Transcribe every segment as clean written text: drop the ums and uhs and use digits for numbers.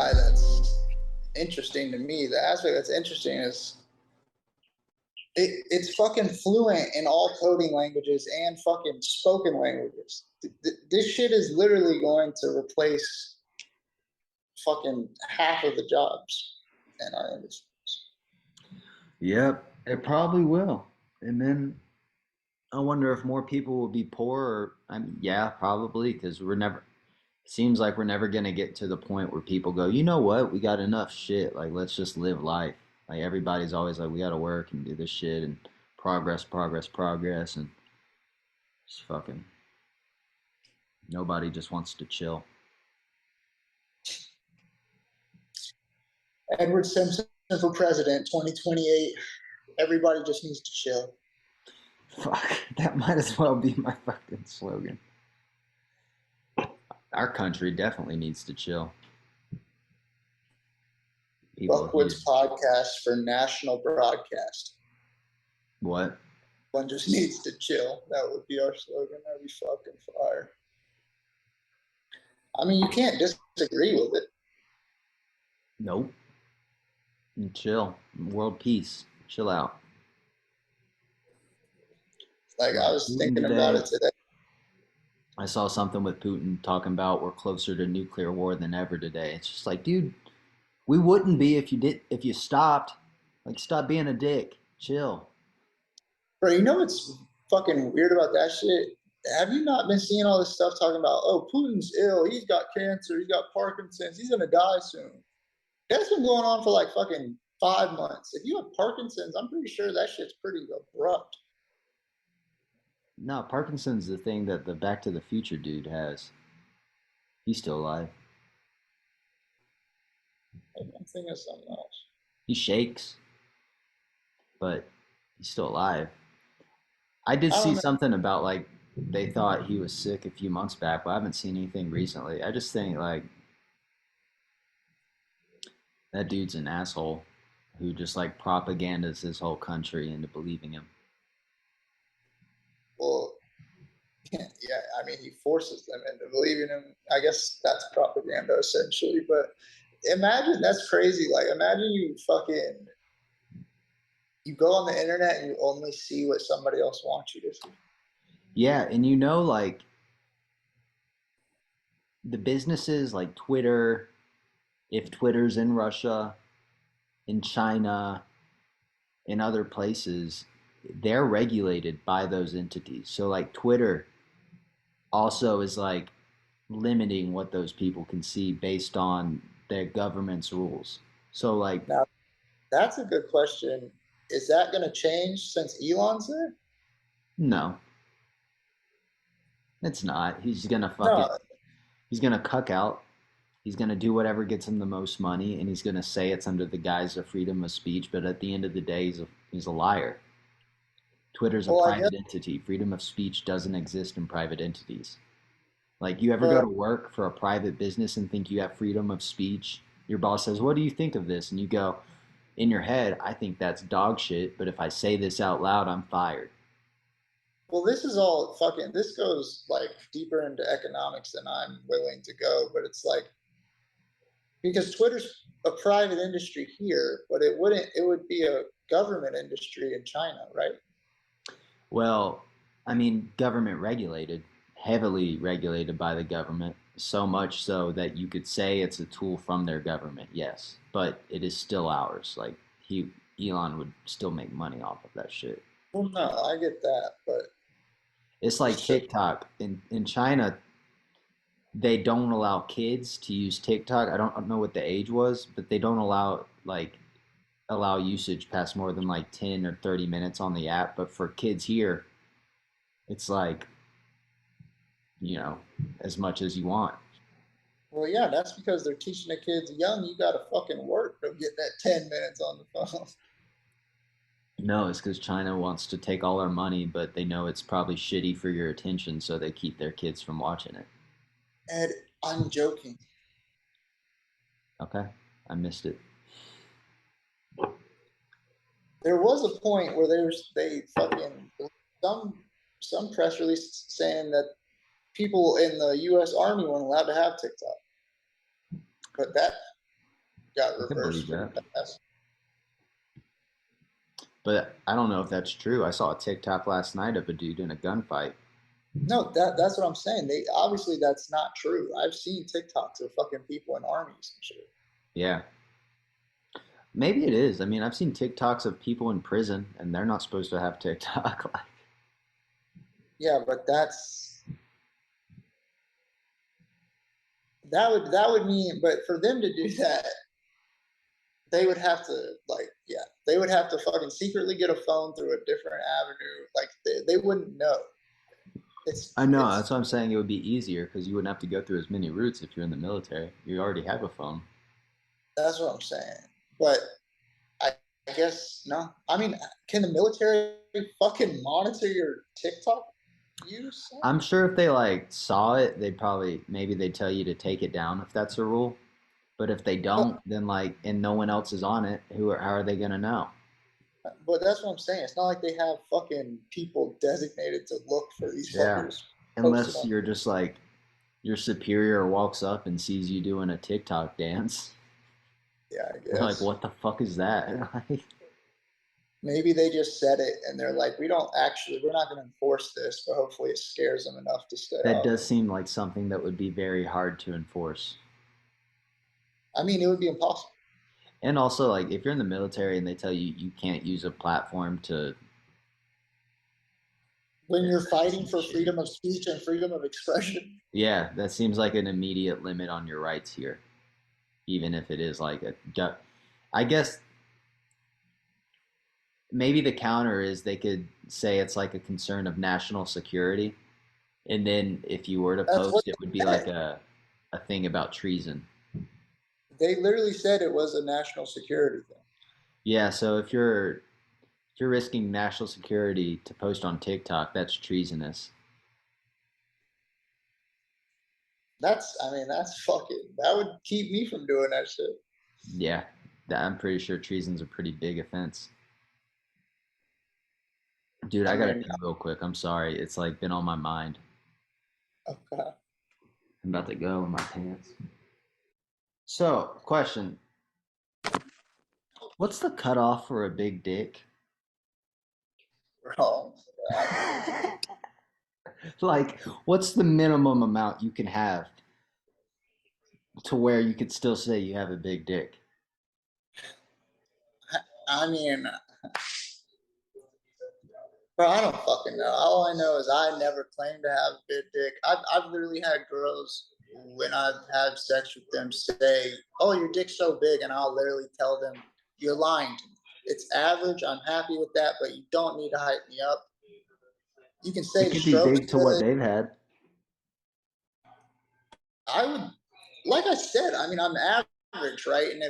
guy that's interesting to me, the aspect that's interesting is it's fucking fluent in all coding languages and fucking spoken languages. This shit is literally going to replace fucking half of the jobs in our industries. Yep, it probably will. And then I wonder if more people will be poor. Or, I mean, yeah, probably, because we're never. Seems like we're never gonna get to the point where people go, you know what, we got enough shit. Like, let's just live life. Like everybody's always like, we gotta work and do this shit and progress, progress, progress, and just fucking nobody just wants to chill. Edward Simpson for president, 2028. Everybody just needs to chill. Fuck, that might as well be my fucking slogan. Our country definitely needs to chill. People here. Buckwoods podcast for national broadcast. What? One just needs to chill. That would be our slogan. That'd be fucking fire. I mean, you can't disagree with it. Nope. And chill. World peace. Chill out. Like, I was thinking about it today. I saw something with Putin talking about we're closer to nuclear war than ever today. It's just like, dude, we wouldn't be if you stopped. Like, stop being a dick. Chill. Bro, you know what's fucking weird about that shit? Have you not been seeing all this stuff talking about, oh, Putin's ill, he's got cancer, he's got Parkinson's, he's gonna die soon? That's been going on for like fucking 5 months. If you have Parkinson's, I'm pretty sure that shit's pretty abrupt. No, Parkinson's the thing that the Back to the Future dude has. He's still alive. I'm thinking of something else. He shakes, but he's still alive. I did see something about like they thought he was sick a few months back, but I haven't seen anything recently. I just think like that dude's an asshole who just like propagandas his whole country into believing him. Well, yeah, I mean, he forces them into believing him. I guess that's propaganda essentially, but imagine that's crazy. Like, imagine you go on the internet and you only see what somebody else wants you to see. Yeah, and you know, like the businesses like Twitter, if Twitter's in Russia, in China, in other places, they're regulated by those entities. So like Twitter also is like limiting what those people can see based on their government's rules. So like Now, that's a good question. Is that going to change since Elon's there? no, it's not. No. He's gonna cuck out. He's gonna do whatever gets him the most money, and he's gonna say it's under the guise of freedom of speech. But at the end of the day, he's a liar. Twitter's a Well, I guess. private entity. Freedom of speech doesn't exist in private entities. Like, you ever go Well, to work for a private business and think you have freedom of speech? Your boss says, "What do you think of this?" And you go, in your head, "I think that's dog shit, but if I say this out loud, I'm fired." well, this is all fucking. This goes like deeper into economics than I'm willing to go, but it's like because Twitter's a private industry here, but it wouldn't. It would be a government industry in China, right? Well, I mean, government regulated, heavily regulated by the government, so much so that you could say it's a tool from their government, yes, but it is still ours. Like, Elon would still make money off of that shit. Well, no, I get that, but It's like so, TikTok. In China, they don't allow kids to use TikTok. I don't know what the age was, but they don't allow usage past more than like 10 or 30 minutes on the app. But for kids here, it's like, you know, as much as you want. well, yeah, that's because they're teaching the kids young. You got to fucking work to get that 10 minutes on the phone. No, it's because China wants to take all our money, but they know it's probably shitty for your attention, so they keep their kids from watching it. Ed, I'm joking. Okay, I missed it. There was a point where they fucking some press release saying that people in the U.S. Army weren't allowed to have TikTok, but that got I can reversed believe pretty that. fast. But I don't know if that's true. I saw a TikTok last night of a dude in a gunfight. No, that's what I'm saying. They obviously that's not true. I've seen TikToks of fucking people in armies and shit. Yeah. Maybe it is. I mean, I've seen TikToks of people in prison and they're not supposed to have TikTok. Like, Yeah, but that would mean, but for them to do that, they would have to like, yeah, they would have to fucking secretly get a phone through a different avenue. Like they wouldn't know. I know, It's that's what I'm saying. It would be easier because you wouldn't have to go through as many routes if you're in the military. You already have a phone. That's what I'm saying. But I, I guess no. I mean, can the military fucking monitor your TikTok use? I'm sure if they like saw it, they'd probably maybe they'd tell you to take it down if that's a rule. But if they No, don't, then like and no one else is on it, how are they gonna know? but that's what I'm saying. It's not like they have fucking people designated to look for these Yeah. fuckers posted Unless on. you're just like your superior walks up and sees you doing a TikTok dance. Yeah, I They're like, guess. what the fuck is that? Like, Maybe they just said it and they're like, we're not going to enforce this, but hopefully it scares them enough to stay that out. does seem like something that would be very hard to enforce. I mean, it would be impossible. And also, like, if you're in the military and they tell you you can't use a platform to, When you're that fighting seems for shitty. freedom of speech and freedom of expression, Yeah, that seems like an immediate limit on your rights here, even if it is like a gut. I guess maybe the counter is they could say it's like a concern of national security, and then if you were to that's what post, it would be they like said. a thing about treason. They literally said it was a national security thing. Yeah, so if you're risking national security to post on TikTok, that's treasonous. I mean, that would keep me from doing that shit. Yeah, I'm pretty sure treason's a pretty big offense. Dude, I I gotta mean, pee real quick. I'm sorry. It's like been on my mind. okay. I'm about to go in my pants. So, question. What's the cutoff for a big dick? Bro, Like, what's the minimum amount you can have to where you could still say you have a big dick? I mean, bro, I don't fucking know. All I know is I never claimed to have a big dick. I've literally had girls when I've had sex with them say, "Oh, your dick's so big," and I'll literally tell them, "You're lying to me. It's average. I'm happy with that, but you don't need to hype me up. You can say It the could be stroke's big to what good." they've had. I would, like I said, I mean, I'm average, right? And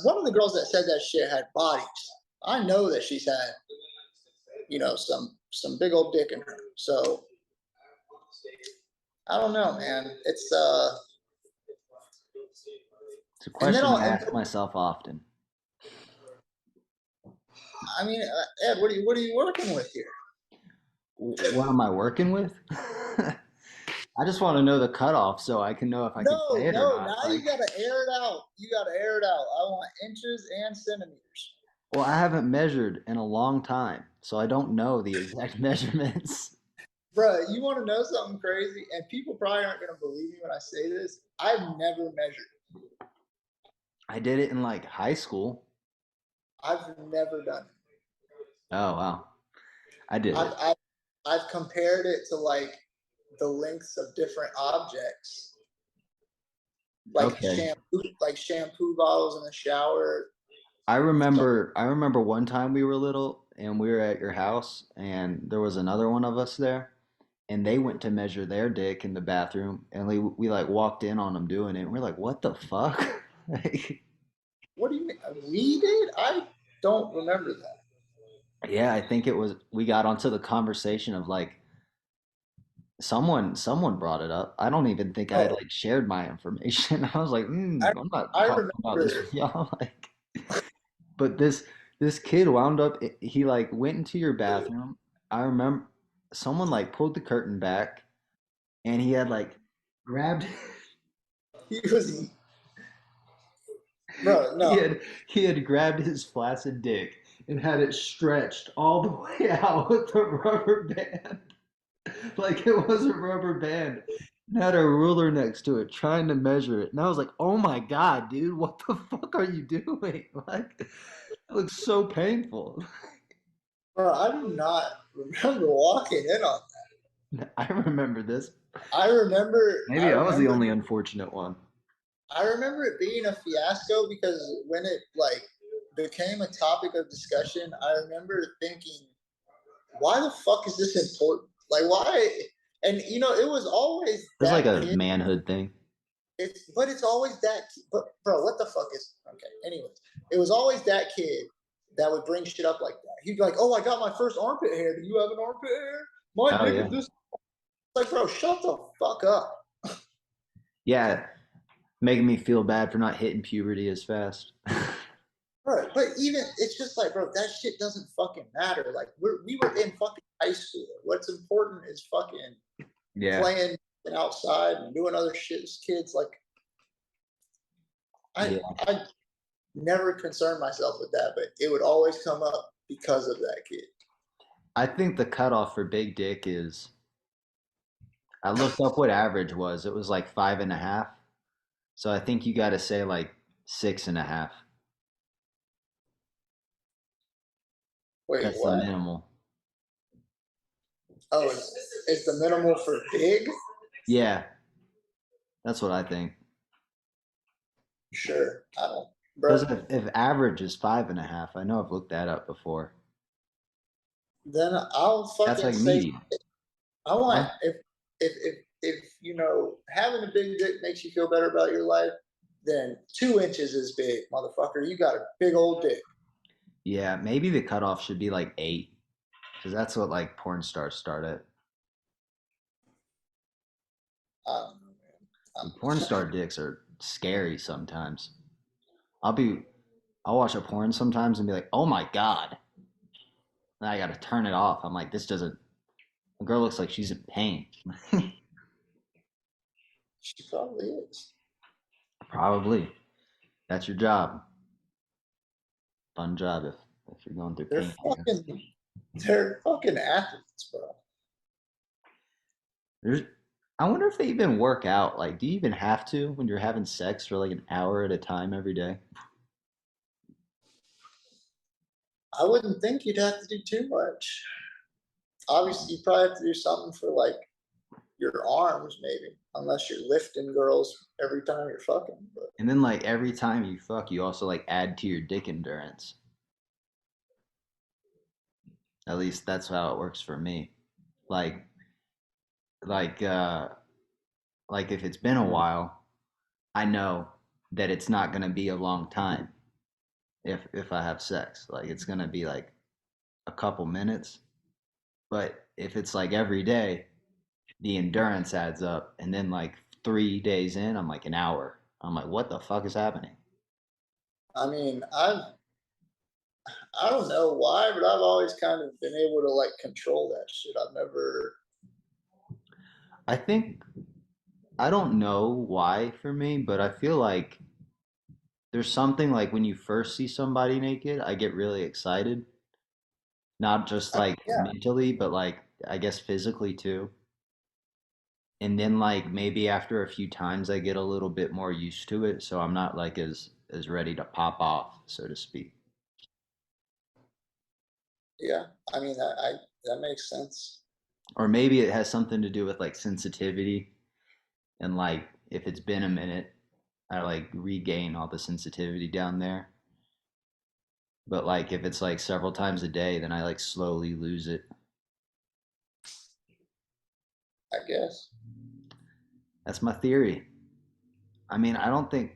one of the girls that said that shit had bodies. I know that she's had, some big old dick in her. So I don't know, man. It's a And then question I'll, I and ask myself often. I mean, Ed, what are you working with here? What am I working with? I just want to know the cutoff so I can know if I can No, say it or no. not. Now Like, you gotta air it out. You gotta air it out. I want inches and centimeters, well, I haven't measured in a long time, so I don't know the exact measurements. bro. You want to know something crazy? And people probably aren't gonna believe me when I say this. I've never measured. I did it in like high school. I've never done it. Oh, wow. I did I've it. I've, I've compared it to like the lengths of different objects, Okay. like shampoo bottles in the shower. I remember one time we were little and we were at your house and there was another one of us there and they went to measure their dick in the bathroom and we like walked in on them doing it and we're like, what the fuck? Like, What do you mean? We did? I don't remember that. yeah, I think it was we got onto the conversation of like someone brought it up. I don't even think I had Oh, like shared my information. I was like, I I'm not I talking about this remember. with y'all. Like, but this kid wound up. He like went into your bathroom. I remember someone like pulled the curtain back, and he had like grabbed. He was bro. He No, had he had grabbed his flaccid dick and had it stretched all the way out with a rubber band, like it was a rubber band. And had a ruler next to it, trying to measure it. And I was like, "Oh my god, dude, what the fuck are you doing? Like, it looks so painful." bro. I do not remember walking in on I remember this. that. I remember. I Maybe I was the remember. only unfortunate one. I remember it being a fiasco because when it like became a topic of discussion, I remember thinking, why the fuck is this important? Like why? And it was always It was like that a kid. manhood thing. It's always that. But bro, what the fuck is okay? Anyways, it was always that kid that would bring shit up like that. He'd be like, "Oh, I got my first armpit hair. Do you have an armpit hair? My Oh dick yeah, is this." Like, bro, shut the fuck up. yeah, making me feel bad for not hitting puberty as fast. Right, but even it's just like, bro, that shit doesn't fucking matter. Like we were in fucking high school. What's important is fucking Yeah, playing and outside and doing other shit as kids. Like I yeah. I never concerned myself with that, but it would always come up because of that kid. I think the cutoff for big dick is. I looked up what average was. It was like 5.5. So I think you got to say like 6.5. Wait, That's the what? minimal. Oh, it's the minimal for big? Yeah, that's what I think. Sure. I don't, Because bro. if average is 5.5, I know I've looked that up before. Then I'll That's fucking like say medium. I want Huh? if having a big dick makes you feel better about your life, then 2 inches is big, motherfucker. You got a big old dick. Yeah, maybe the cutoff should be like 8. Because that's what like porn stars start at. I don't know, man. And porn star dicks are scary sometimes. I'll be I'll watch a porn sometimes and be like, "Oh my god." And I got to turn it off. I'm like, "This doesn't the girl looks like she's in pain." She probably is. Probably. That's your job. Fun job if you're going through They're pain, I guess. fucking they're fucking athletes, bro. There's I wonder if they even work out. Like, do you even have to when you're having sex for like an hour at a time every day? I wouldn't think you'd have to do too much. Obviously, you probably have to do something for like your arms, maybe, unless you're lifting girls every time you're fucking. But And then like every time you fuck, you also like add to your dick endurance. At least that's how it works for me. Like like uh like if it's been a while, I know that it's not gonna be a long time if I have sex. Like it's gonna be like a couple minutes. But if it's like every day, the endurance adds up. And then like 3 days in, I'm like an hour. I'm like, what the fuck is happening? I mean, I don't know why, but I've always kind of been able to like control that shit. I've never. I think I don't know why for me, but I feel like there's something like when you first see somebody naked, I get really excited. Not just like Yeah, mentally, but like I guess physically too. And then like maybe after a few times I get a little bit more used to it, so I'm not like as ready to pop off, so to speak. yeah. I mean, that makes sense. Or maybe it has something to do with like sensitivity and like if it's been a minute, I like regain all the sensitivity down there. But like if it's like several times a day, then I like slowly lose it. I guess. That's my theory. I mean, I don't think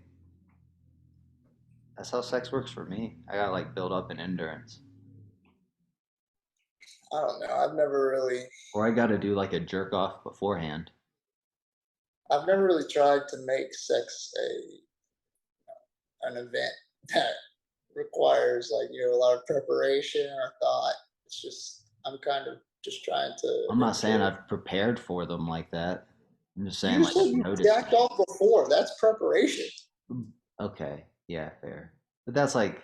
that's how sex works for me. I gotta like build up an endurance. I don't know. Or I gotta do like a jerk off beforehand. I've never really tried to make sex an event that requires like a lot of preparation or thought. It's just I'm kind of just trying to I'm not saying enjoy. I've prepared for them like that. I'm just saying You like said I've you noticed jacked off before. That's preparation. them. Okay. Yeah, fair. But that's like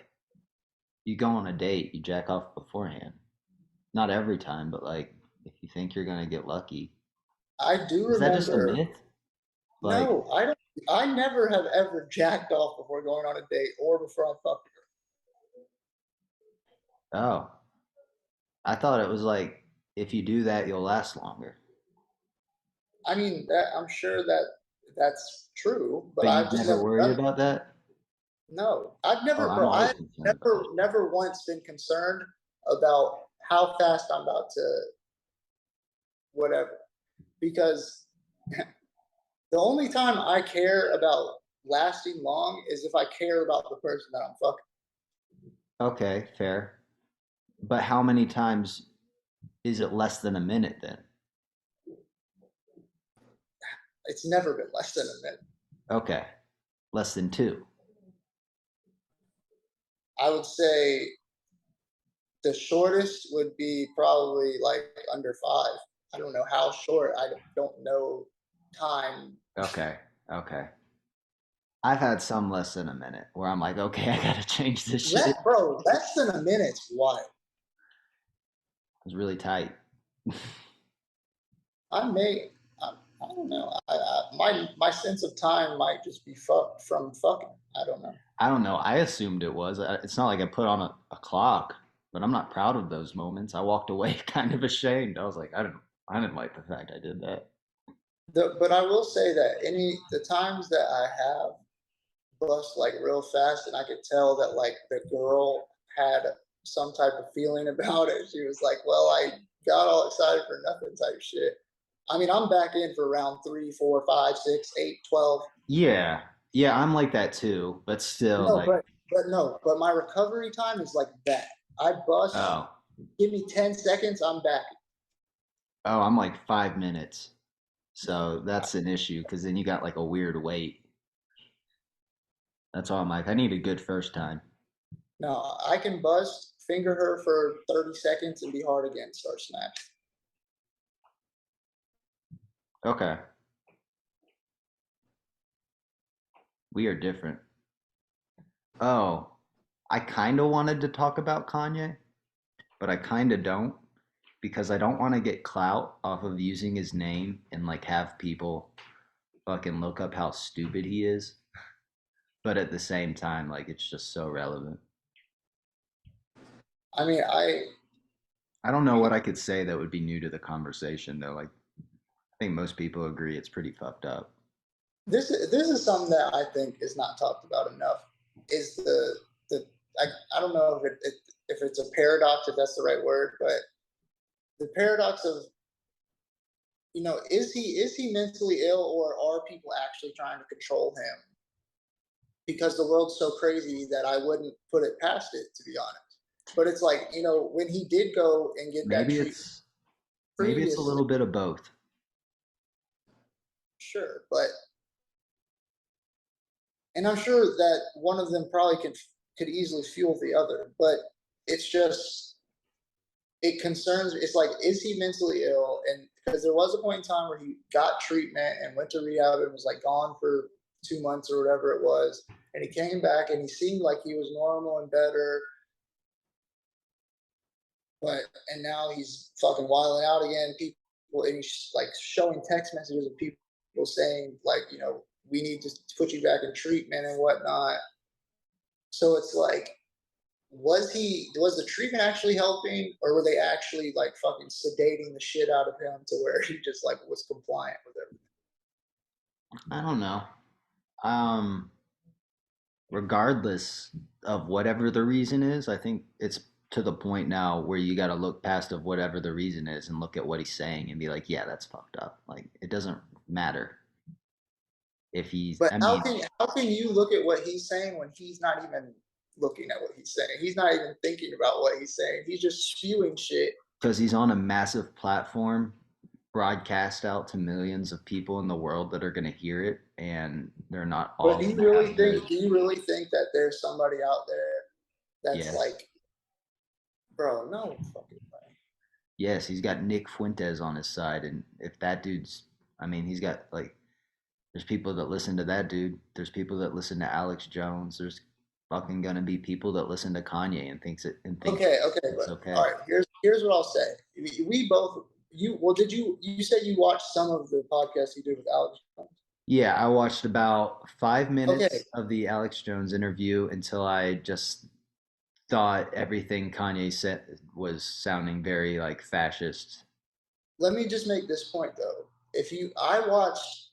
you go on a date, you jack off beforehand. Not every time, but like if you think you're gonna get lucky. I do Is that just a remember. myth? Like, No, I don't. I never have ever jacked off before going on a date or before I fucked. oh, I thought it was like if you do that, you'll last longer. I mean, that I'm sure that that's true, but But I've you've just never never worried done it. about that? No, I've Oh, never, I'm bro. always I've concerned about never, that. never once been concerned about how fast I'm about to whatever. Because the only time I care about lasting long is if I care about the person that I'm fucking. Okay, fair. But how many times is it less than a minute then? It's never been less than a minute. Okay, less than two. I would say the shortest would be probably like under 5. I don't know how short. I don't know time. Okay, okay. I've had some less than a minute where I'm like, okay, I gotta change this shit. Bro, less than a minute's wild. It's really tight. I may, I don't know. My sense of time might just be fucked from fucking. I don't know. I don't know. I assumed it was. It's not like I put on a clock, but I'm not proud of those moments. I walked away kind of ashamed. I was like, I didn't like the fact I did that. But I will say that the times that I have bust like real fast, and I could tell that like the girl had some type of feeling about it. She was like, "Well, I got all excited for nothing," type shit. I mean, I'm back in for round 3, 4, 5, 6, 8, 12. Yeah, yeah, I'm like that too. But still, No, like, but no, but my recovery time is like that. I bust. oh, Give me 10 seconds, I'm back. oh, I'm like 5 minutes. So that's an issue because then you got like a weird wait. That's all I'm like. I need a good first time. No, I can bust, finger her for 30 seconds, and be hard again. Start snatch. Okay, we are different. Oh, I kind of wanted to talk about Kanye, but I kind of don't because I don't want to get clout off of using his name and like have people fucking look up how stupid he is. But at the same time, like it's just so relevant. I mean, I don't know what I could say that would be new to the conversation though. Like I think most people agree it's pretty fucked up. this is something that I think is not talked about enough. Is the I don't know if it's a paradox, if that's the right word, but the paradox of, is he mentally ill, or are people actually trying to control him? Because the world's so crazy that I wouldn't put it past it, to be honest. But it's like, when he did go and get that Maybe treatment it's maybe it's a previously, little bit of both. sure, but and I'm sure that one of them probably could easily fuel the other, but it's just it concerns. It's like, is he mentally ill? And because there was a point in time where he got treatment and went to rehab and was like gone for 2 months or whatever it was, and he came back and he seemed like he was normal and better, but and now he's fucking wilding out again. People, and he's like showing text messages of people saying like, we need to put you back in treatment and whatnot. So it's like, was the treatment actually helping, or were they actually like fucking sedating the shit out of him to where he just like was compliant with everything? I don't know. Um, Regardless of whatever the reason is, I think it's to the point now where you got to look past of whatever the reason is and look at what he's saying and be like, yeah, that's fucked up. Like it doesn't matter if he's. But I how mean, can you look at what he's saying when he's not even looking at what he's saying? He's not even thinking about what he's saying. He's just spewing shit. because he's on a massive platform broadcast out to millions of people in the world that are going to hear it and they're not But all going to have the. do you really think that there's somebody out there that's Yes, like, bro, no fucking way. yes, he's got Nick Fuentes on his side, and if that dude's, I mean, he's got like, there's people that listen to that dude. There's people that listen to Alex Jones. There's fucking gonna be people that listen to Kanye and think Okay, it's but all okay. right. Here's what I'll say. We both you well. Did you said you watched some of the podcasts you did with Alex Jones? Yeah, I watched about five Okay, minutes of the Alex Jones interview until I just thought everything Kanye said was sounding very like fascist. let me just make this point though. If you, I watched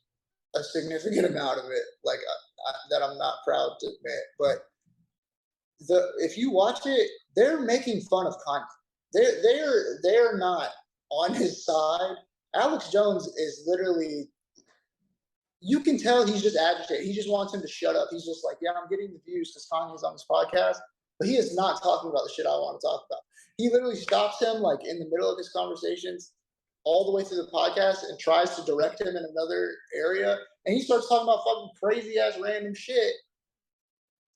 a significant amount of it, like that I'm not proud to admit, but if you watch it, they're making fun of Kanye. They're not on his side. Alex Jones is literally, you can tell he's just agitated. He just wants him to shut up. He's just like, yeah, I'm getting the views because Kanye's on this podcast, but he is not talking about the shit I want to talk about. He literally stops him like in the middle of his conversations all the way through the podcast and tries to direct him in another area. And he starts talking about fucking crazy ass random shit.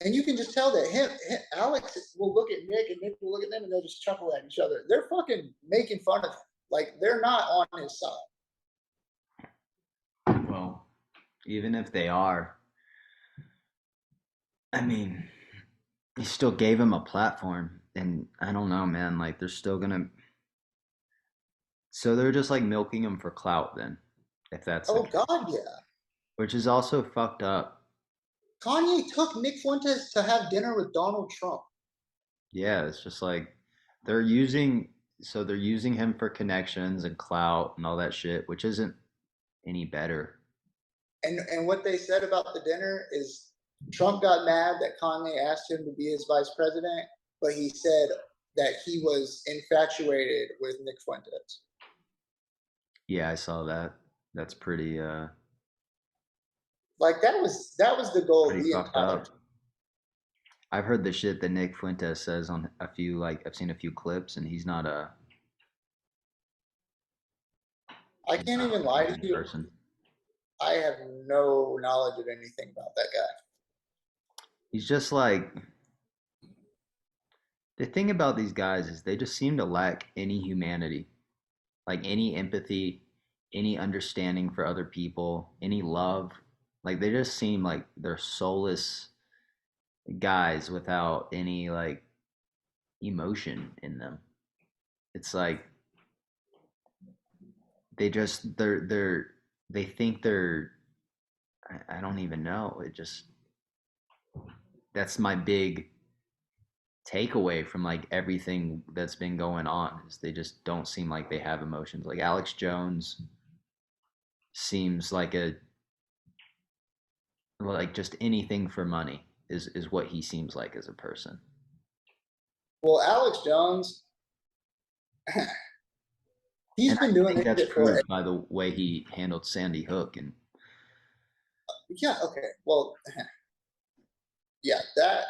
And you can just tell that Alex will look at Nick and Nick will look at them and they'll just chuckle at each other. They're fucking making fun of him. Like they're not on his side. Well, even if they are, I mean, he still gave him a platform, and I don't know, man. Like they're still gonna, so they're just like milking him for clout, then, if that's the Oh case, God, yeah. which is also fucked up. Kanye took Nick Fuentes to have dinner with Donald Trump. Yeah, it's just like they're using, so they're using him for connections and clout and all that shit, which isn't any better. And what they said about the dinner is Trump got mad that Kanye asked him to be his vice president, but he said that he was infatuated with Nick Fuentes. Yeah, I saw that. That's Like that was the goal pretty the fucked entire up. time. I've heard the shit that Nick Fuentes says on a few, like I've seen a few clips, and I he's can't not even like a lie to good you. person. I have no knowledge of anything about that guy. He's just like, the thing about these guys is they just seem to lack any humanity, like any empathy, any understanding for other people, any love. Like they just seem like they're soulless guys without any like emotion in them. It's like they think they're, I don't even know. It just, that's my big takeaway from like everything that's been going on is they just don't seem like they have emotions. Like Alex Jones seems like just anything for money is what he seems like as a person. Well, Alex Jones, And he's I been doing think this that's shit for, proved by the way he handled Sandy Hook. And yeah, okay. Well, yeah, that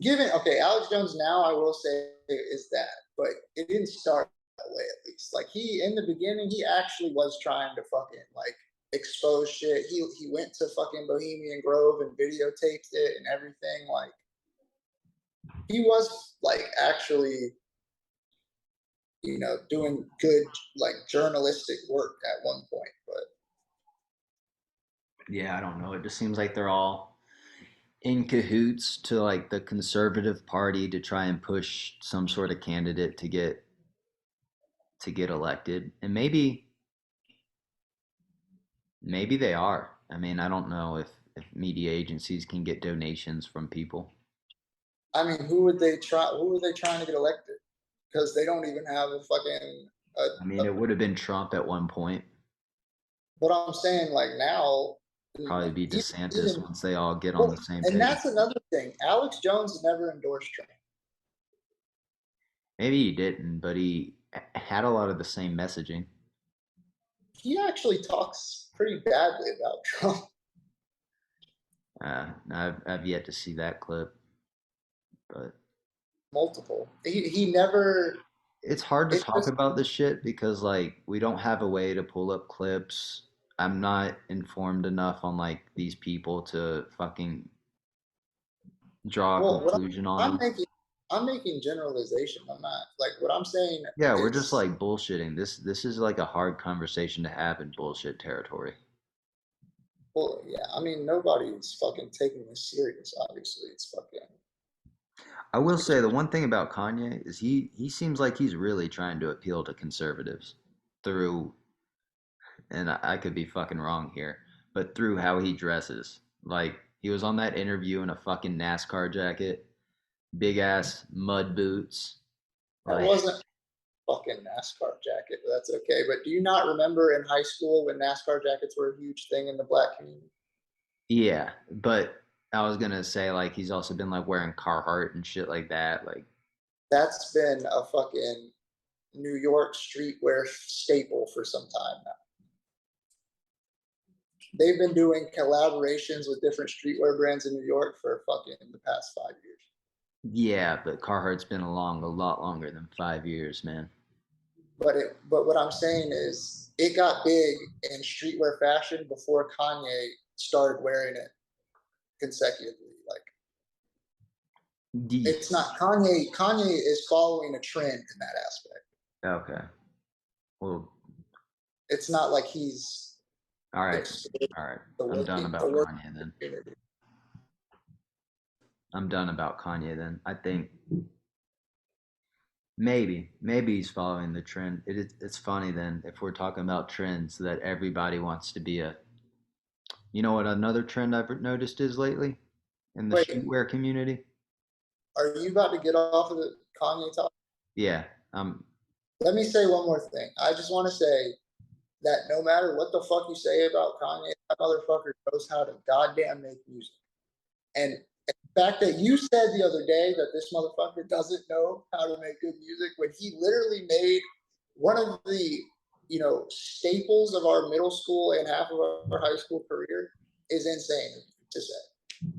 given, okay, Alex Jones now I will say is that, but it didn't start that way at least. Like he in the beginning, he actually was trying to fucking like expose shit. He went to fucking Bohemian Grove and videotaped it and everything. Like he was like actually, doing good like journalistic work at one point. But yeah, I don't know. It just seems like they're all in cahoots to like the conservative party to try and push some sort of candidate to get elected. And maybe they are. I mean, I don't know if media agencies can get donations from people. I mean, who would they try? Who were they trying to get elected? Because they don't even have a fucking. I mean, it would have been Trump at one point. What I'm saying, like now, Probably be even, DeSantis even once they all get on well, the same and page. that's another thing. Alex Jones never endorsed Trump. Maybe he didn't, but he had a lot of the same messaging. He actually talks pretty badly about Trump. I've yet to see that clip, but Multiple. He never. it's hard to It's talk just about this shit because like we don't have a way to pull up clips. I'm not informed enough on like these people to fucking draw a well. What conclusion on I'm them. making, I'm making generalization. I'm not like what I'm saying Yeah, we're just is like bullshitting. This is like a hard conversation to have in bullshit territory. Well, yeah, I mean, nobody's fucking taking this serious. Obviously, it's fucking. I will say the one thing about Kanye is he seems like he's really trying to appeal to conservatives through, and I could be fucking wrong here, but through how he dresses. Like he was on that interview in a fucking NASCAR jacket, big ass mud boots. That Like wasn't fucking NASCAR jacket, but that's okay. But do you not remember in high school when NASCAR jackets were a huge thing in the black community? yeah, but I was gonna say like he's also been like wearing Carhartt and shit like that. Like That's been a fucking New York streetwear staple for some time now. They've been doing collaborations with different streetwear brands in New York for fucking the past 5 years. yeah, but Carhartt's been along a lot longer than 5 years, man. But what I'm saying is it got big in streetwear fashion before Kanye started wearing it consecutively. Like D- it's not Kanye is following a trend in that aspect. okay. Well, It's not like he's all right, exposed all right. the I'm done working the about work Kanye then. community. I'm done about Kanye then. I think maybe he's following the trend. It's funny then if we're talking about trends that everybody wants to be a. You know what another trend I've noticed is lately in the Wait, streetwear community? are you about to get off of the Kanye talk? Yeah, um, Let me say one more thing. I just want to say that no matter what the fuck you say about Kanye, that motherfucker knows how to goddamn make music. And the fact that you said the other day that this motherfucker doesn't know how to make good music when he literally made one of the staples of our middle school and half of our high school career is insane to say.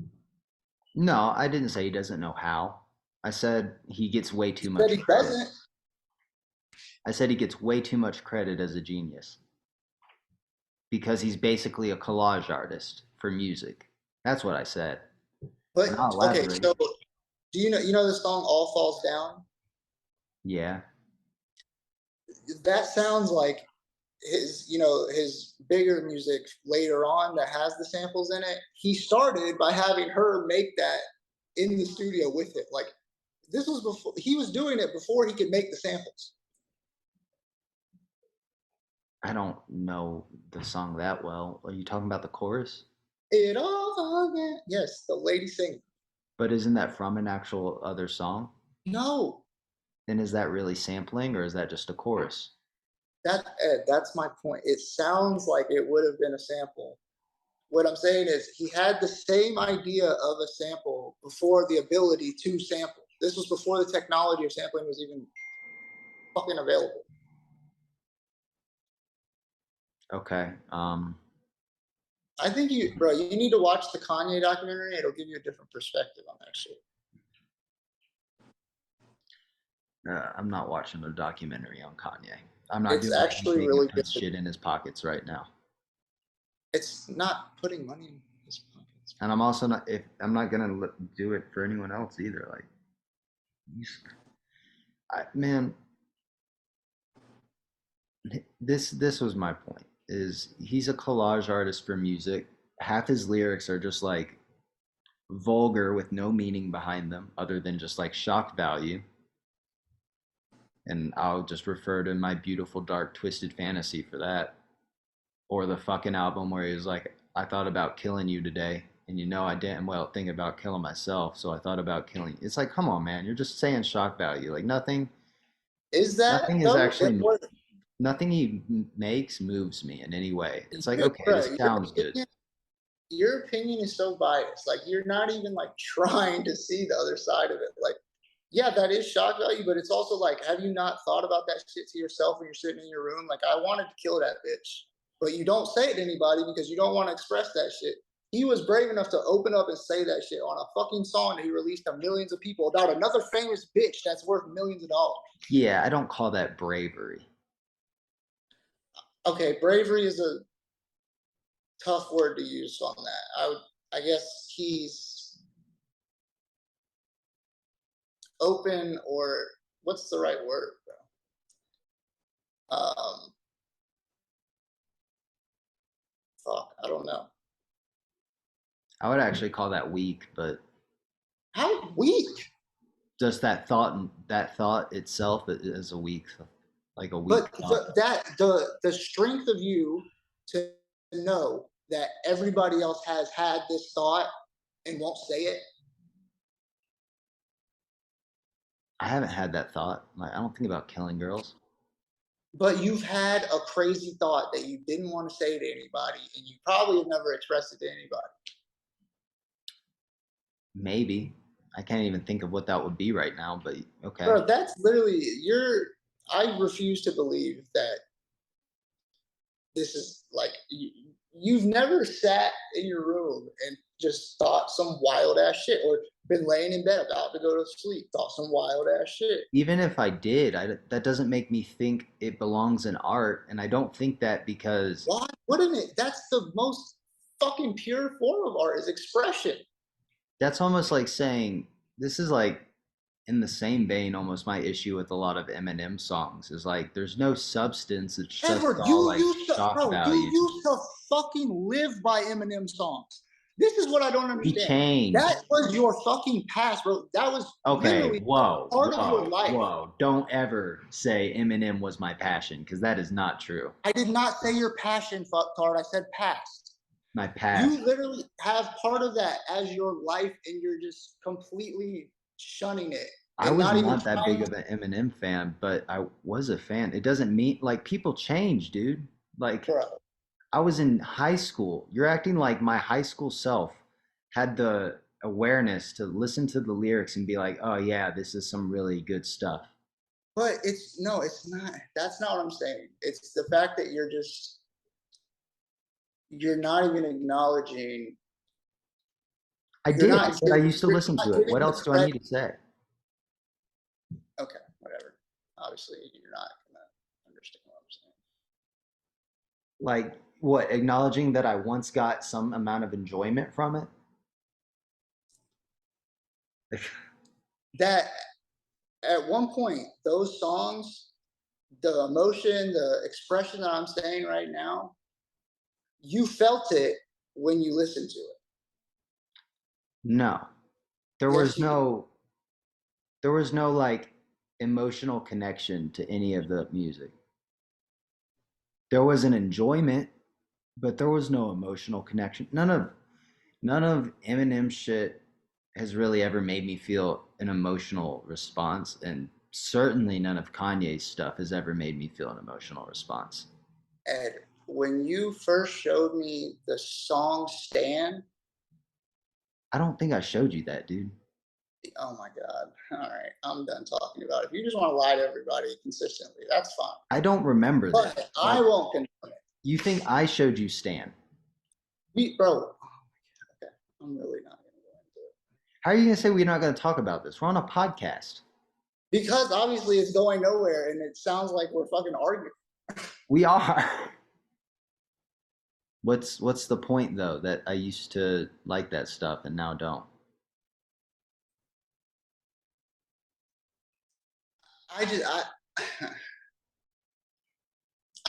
no, I didn't say he doesn't know how. I said he gets way too That much he credit. doesn't, I said he gets way too much credit as a genius because he's basically a collage artist for music. That's what I said. And I'll but okay, elaborate. so do you know the song All Falls Down? Yeah. That sounds like his bigger music later on that has the samples in it. He started by having her make that in the studio with him. Like this was before he was doing it before he could make the samples. I don't know the song that well. Are you talking about the chorus? It all yes, the lady singing. But isn't that from an actual other song? No, Then is that really sampling or is that just a chorus? that's my point. It sounds like it would have been a sample. What I'm saying is he had the same idea of a sample before the ability to sample. This was before the technology of sampling was even fucking available. Okay. I think bro, you need to watch the Kanye documentary. It'll give you a different perspective on that shit. I'm not watching a documentary on Kanye. I'm not It's doing actually anything that really puts good. shit in his pockets right now. It's not putting money in his pockets. And I'm also not if I'm not gonna do it for anyone else either. Like, man, this was my point. Is he's a collage artist for music. Half his lyrics are just like vulgar with no meaning behind them other than just like shock value. And I'll just refer to my beautiful dark twisted fantasy for that. Or the fucking album where he was like, I thought about killing you today, and I damn well think about killing myself, so I thought about killing you. It's like, come on, man, you're just saying shock value. Like Is that nothing is though? actually nothing he makes moves me in any way. It's like, okay, Bro, this sounds good. your opinion is so biased. Like you're not even like trying to see the other side of it. Like, yeah, that is shock value, but it's also like, have you not thought about that shit to yourself when you're sitting in your room? Like, I wanted to kill that bitch, but you don't say it to anybody because you don't want to express that shit. He was brave enough to open up and say that shit on a fucking song that he released to millions of people about another famous bitch that's worth millions of dollars. Yeah, I don't call that bravery. Okay, bravery is a tough word to use on that. I guess he's open, or what's the right word, bro? Fuck, I don't know. I would actually call that weak, but How weak? just that thought itself is a weak, like a weak But thought. the strength of you to know that everybody else has had this thought and won't say it. I haven't had that thought. Like, I don't think about killing girls. But you've had a crazy thought that you didn't want to say to anybody, and you probably have never expressed it to anybody. Maybe. I can't even think of what that would be right now, but okay. Bro, that's literally you're. I refuse to believe that this is like you've never sat in your room and just thought some wild ass shit, or been laying in bed about to go to sleep, thought some wild ass shit. Even if I did, that doesn't make me think it belongs in art, and I don't think that because Why wouldn't it? That's the most fucking pure form of art is expression. that's almost like saying this is like in the same vein almost my issue with a lot of Eminem songs is like there's no substance, it's just Edward, all like you shock value. used to fucking live by Eminem songs. This is what I don't He understand. changed. That was your fucking past, bro. That was Okay, literally whoa, part of your whoa, life. whoa. Don't ever say Eminem was my passion because that is not true. I did not say your passion, fuck card. I said past. My past. You literally have part of that as your life, and you're just completely shunning it I and was not even not that big trying. of an Eminem fan, but I was a fan. It doesn't mean like people change, dude. Like Bro, I was in high school. You're acting like my high school self had the awareness to listen to the lyrics and be like, "Oh yeah, this is some really good stuff." but it's no, it's not. That's not what I'm saying. It's the fact that you're not even acknowledging. I You're did. I not said I giving. used to You're listen not to it. giving What the else do I credit. need to say? Okay, whatever. Obviously, you're not gonna understand what I'm saying. Like what? Acknowledging that I once got some amount of enjoyment from it. That at one point, those songs, the emotion, the expression that I'm saying right now, you felt it when you listened to it. No. There Yes, was you did. no there was no like emotional connection to any of the music. There was an enjoyment, but there was no emotional connection. None of Eminem shit has really ever made me feel an emotional response, and certainly none of Kanye's stuff has ever made me feel an emotional response. Ed, when you first showed me the song Stan, I don't think I showed you that, dude. oh my God. All right, I'm done talking about it. If you just want to lie to everybody consistently, that's fine. I don't remember this. But I Like, won't condone it. you think I showed you Stan? Bro, okay, I'm really not going to go into it. How are you gonna say we're not gonna talk about this? We're on a podcast. Because obviously it's going nowhere and it sounds like we're fucking arguing. We are. What's the point though that I used to like that stuff and now don't? I just I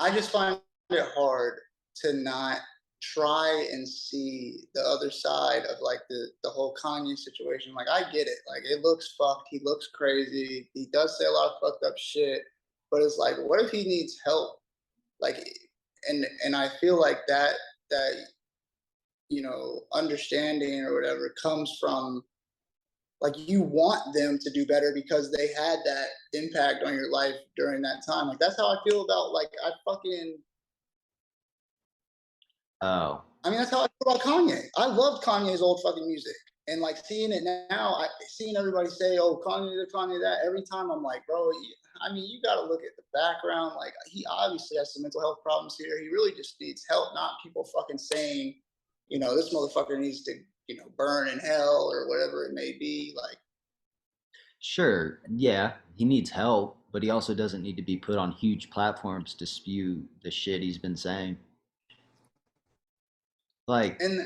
I just find it hard to not try and see the other side of like the whole Kanye situation. Like I get it. Like it looks fucked. He looks crazy. He does say a lot of fucked up shit. But it's like, what if he needs help? Like and I feel like that understanding or whatever comes from like you want them to do better because they had that impact on your life during that time. Like that's how I feel about like Oh, I mean that's how I feel about Kanye. I loved Kanye's old fucking music. And like seeing it now, seeing everybody say, "Oh, Kanye this, Kanye that," every time I'm like, bro. I mean, you got to look at the background. Like, he obviously has some mental health problems here. He really just needs help, not people fucking saying, this motherfucker needs to, burn in hell or whatever it may be. Like, sure. Yeah, he needs help, but he also doesn't need to be put on huge platforms to spew the shit he's been saying. Like, and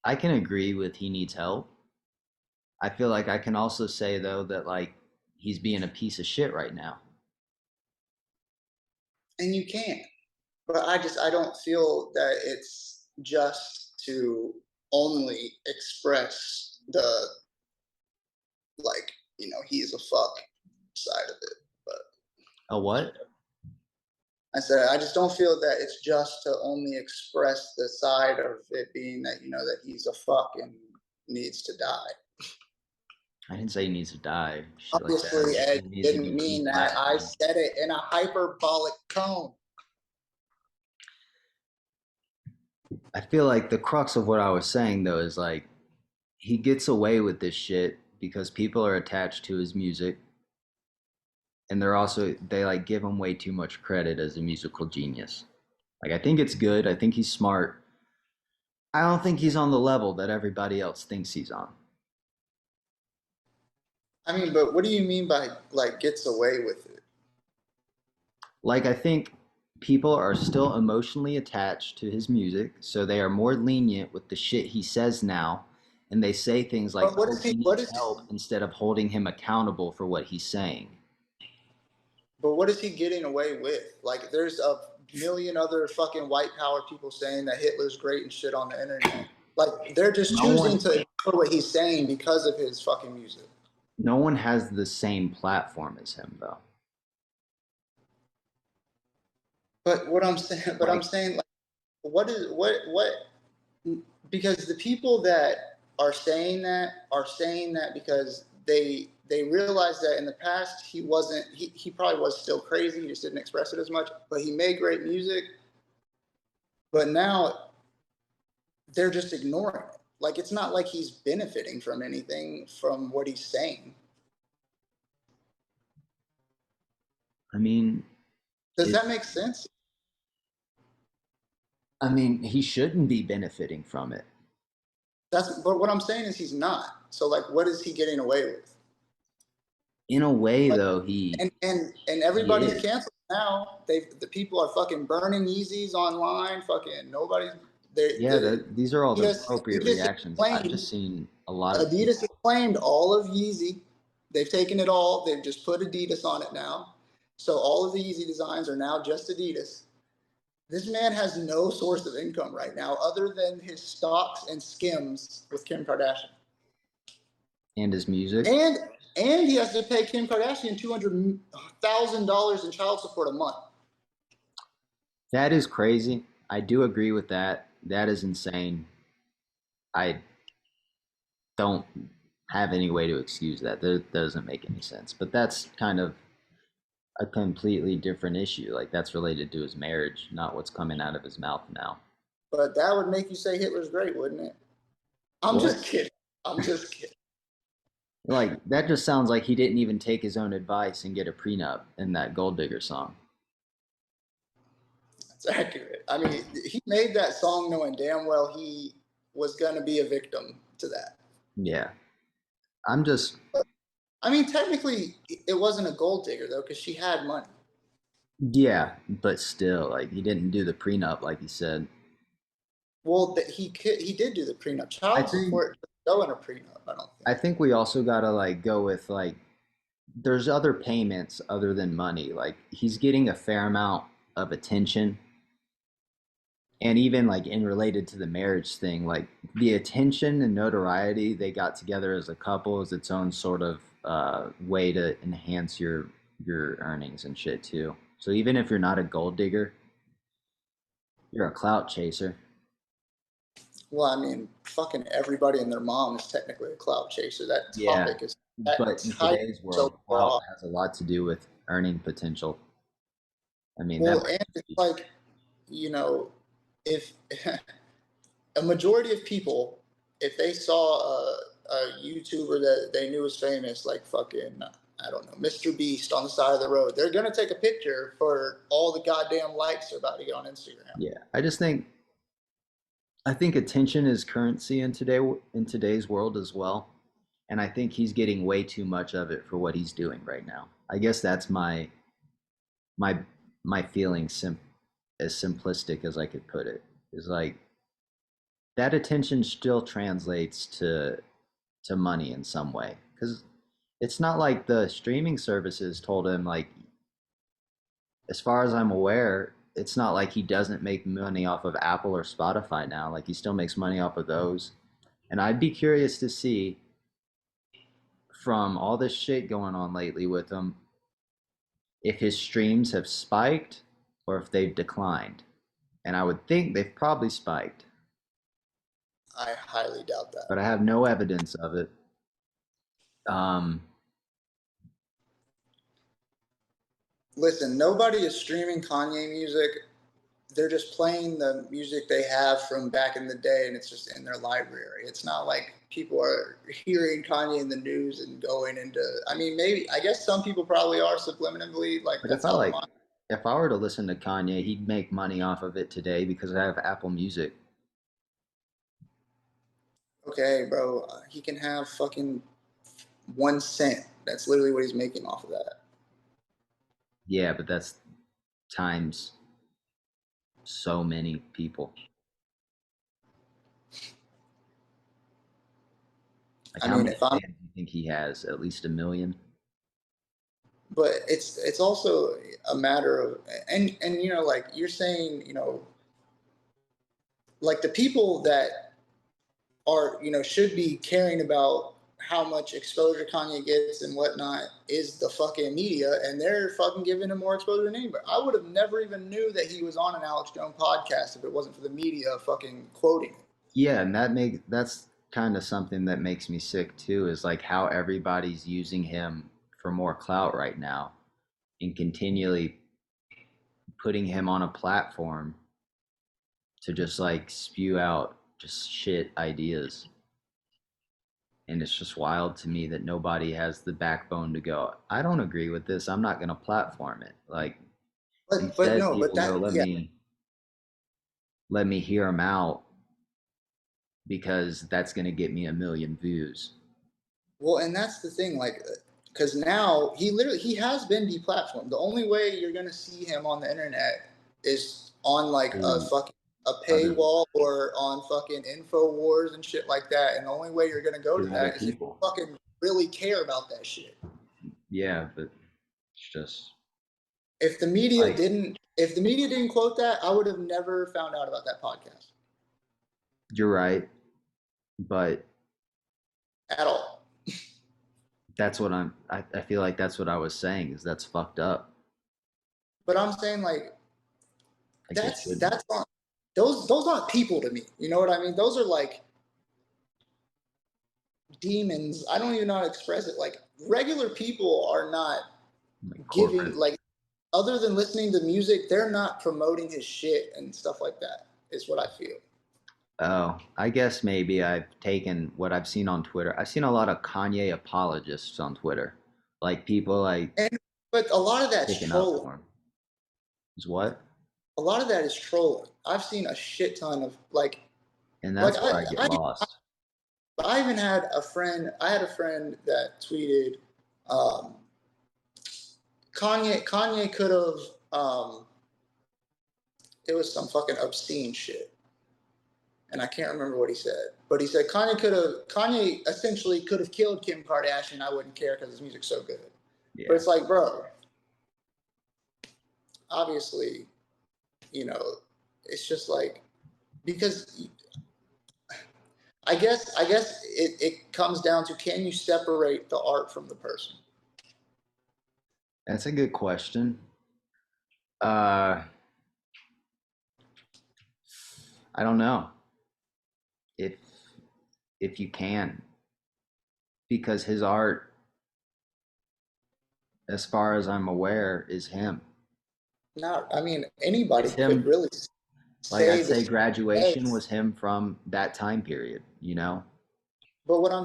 I can agree with he needs help. I feel like I can also say though that like he's being a piece of shit right now. you can't. But I don't feel that it's just to only express the, like, he's a fuck side of it. But A what? I said, I just don't feel that it's just to only express the side of it being that, that he's a fuck and needs to die. I didn't say he needs to die. Shit like that. I Obviously, just Ed said he needs to didn't be mean that. I deplatformed. said it in a hyperbolic tone. I feel like the crux of what I was saying though is like he gets away with this shit because people are attached to his music, and they like give him way too much credit as a musical genius. Like I think it's good. I think he's smart. I don't think he's on the level that everybody else thinks he's on. I mean, but what do you mean by like gets away with it? Like I think people are still emotionally attached to his music, so they are more lenient with the shit he says now, and they say things like, But what "Oh, is he he? What needs is? help," instead of holding him accountable for what he's saying. But what is he getting away with? Like, there's a million other fucking white power people saying that Hitler's great and shit on the internet. Like, they're just No choosing one, to ignore what he's saying because of his fucking music. no one has the same platform as him, though. But I'm Like, saying, like, what? Because the people that are saying that because they realize that in the past he wasn't. He probably was still crazy. He just didn't express it as much. But he made great music. But now they're just ignoring it. Like, it's not like he's benefiting from anything from what he's saying. I mean, Does it, that make sense? I mean, he shouldn't be benefiting from it. But what I'm saying is he's not. So like, what is he getting away with? In a way, Like, though, and he everybody's is. canceled now. The people are fucking burning Yeezys online. Fucking nobody's. Yeah, these are all the appropriate Adidas has reactions. I've claimed just seen a lot of Adidas has people. claimed all of Yeezy. They've taken it all. They've just put Adidas on it now. So all of the Yeezy designs are now just Adidas. This man has no source of income right now other than his stocks and skims with Kim Kardashian. And his music. And and he has to pay Kim Kardashian $200,000 in child support a month. That is crazy. I do agree with that. That is insane. I don't have any way to excuse that. That doesn't make any sense. But that's kind of a completely different issue. Like that's related to his marriage, not what's coming out of his mouth now. But that would make you say Hitler's great, wouldn't it? I'm What? just kidding. I'm just kidding. Like that just sounds like he didn't even take his own advice and get a prenup in that Gold Digger song. It's accurate. I mean, he made that song knowing damn well he was going to be a victim to that. Yeah. I'm just I mean, technically, it wasn't a gold digger though, because she had money. yeah, but still, like he didn't do the prenup like he said. Well, he did do the prenup. I Child think support doesn't go in a prenup. I don't think. I think we also gotta like go with like there's other payments other than money. Like he's getting a fair amount of attention, and even like in related to the marriage thing, like the attention and notoriety they got together as a couple is its own sort of way to enhance your earnings and shit too. So even if you're not a gold digger, you're a clout chaser. Well, I mean, fucking everybody and their mom is technically a cloud chaser. That Yeah, topic is that but in type today's so world, clout broad. has a lot to do with earning potential. I mean, that Well, might and just it's be like, you know, if a majority of people, if they saw a YouTuber that they knew was famous, like fucking, I don't know, Mr. Beast on the side of the road, they're gonna take a picture for all the goddamn likes they're about to get on Instagram. yeah. I think attention is currency in today's world as well, and I think he's getting way too much of it for what he's doing right now. I guess that's my my feeling as simplistic as I could put it is like that attention still translates to money in some way because it's not like the streaming services told him like as far as I'm aware it's not like he doesn't make money off of Apple or Spotify now, like he still makes money off of those. And I'd be curious to see from all this shit going on lately with him if his streams have spiked or if they've declined. And I would think they've probably spiked, I highly doubt that. but I have no evidence of it. Um, Listen, nobody is streaming Kanye music. They're just playing the music they have from back in the day, and it's just in their library. It's not like people are hearing Kanye in the news and going into. I mean, maybe I guess some people probably are subliminally like but that's how the mind. if I were to listen to Kanye, he'd make money off of it today because I have Apple Music. Okay, bro, he can have fucking 1 cent. That's literally what he's making off of that. Yeah, but that's times so many people. Like I how mean, many if I'm, fans do you think he has? At least 1 million? but it's also a matter of and you know like you're saying like the people that are should be caring about how much exposure Kanye gets and whatnot is the fucking media, and they're fucking giving him more exposure than anybody. I would have never even knew that he was on an Alex Jones podcast if it wasn't for the media fucking quoting it. Yeah, and that's kind of something that makes me sick too, is like how everybody's using him for more clout right now and continually putting him on a platform to just like spew out just shit ideas. And it's just wild to me that nobody has the backbone to go, I don't agree with this. I'm not going to platform it. Like But instead no, but people go, that yeah. let me hear him out because that's going to get me 1 million views. Well, and that's the thing, like, because now he has been deplatformed. The only way you're gonna see him on the internet is on like a Through fucking a other paywall or on fucking Infowars and shit like that. And the only way you're gonna go to through other that is if people. you fucking really care about that shit. Yeah, but it's just like If the media didn't quote that, I would have never found out about that podcast you're right, but at all. that's what I feel like that's what I was saying is that's fucked up. But I'm saying like Like they shouldn't. that's not those aren't people to me. You know what I mean? Those are like demons. I don't even know how to express it. Like regular people are not Like giving corporate. like other than listening to music, they're not promoting his shit and stuff like that. Is what I feel. Oh, I guess maybe I've taken what I've seen on Twitter. I've seen a lot of Kanye apologists on Twitter. Like people like And but a lot of that's sticking up trolling. for him. Is what? A lot of that is trolling. I've seen a shit ton of And like that's where I get lost. I even had a friend. I had a friend that tweeted, um, Kanye could have. It was some fucking obscene shit, and I can't remember what he said. But he said Kanye essentially could have killed Kim Kardashian. I wouldn't care because his music's so good. But Yeah. it's like, bro, obviously, you know, it's just like because I guess it comes down to can you separate the art from the person? That's a good question. Uh I don't know if you can because his art as far as I'm aware is him. Not, I mean, anybody It's could him. really Like say I'd the say same graduation things. was him from that time period, you know? But what I'm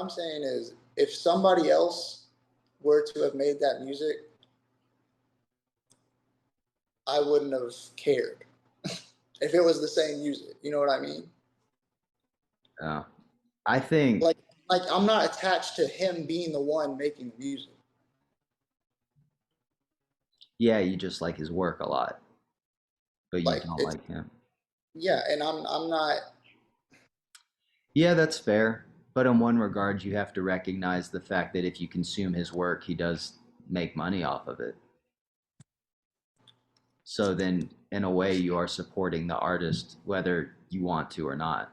saying is, if somebody else were to have made that music, I wouldn't have cared if it was the same music. You know what I mean? Uh, I think, Like, like I'm not attached to him being the one making the music. yeah, you just like his work a lot, but you Like don't it's like him. yeah, and I'm not. Yeah, that's fair. But in one regard, you have to recognize the fact that if you consume his work, he does make money off of it. So then, in a way, you are supporting the artist, whether you want to or not.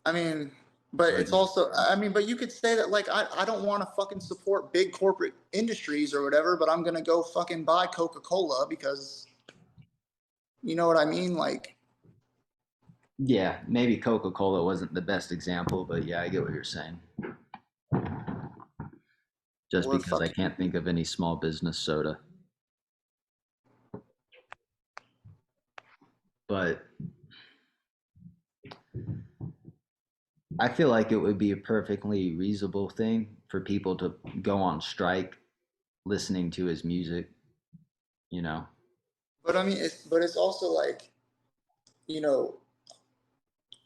I mean, but But it's also, I mean, but you could say that like I don't want to fucking support big corporate industries or whatever, but I'm gonna go fucking buy Coca-Cola because you know what I mean? Like, yeah, maybe Coca Cola wasn't the best example, but yeah, I get what you're saying. Just or because I fucking, can't think of any small business soda. But I feel like it would be a perfectly reasonable thing for people to go on strike listening to his music, you know? but I mean, it's also like, you know,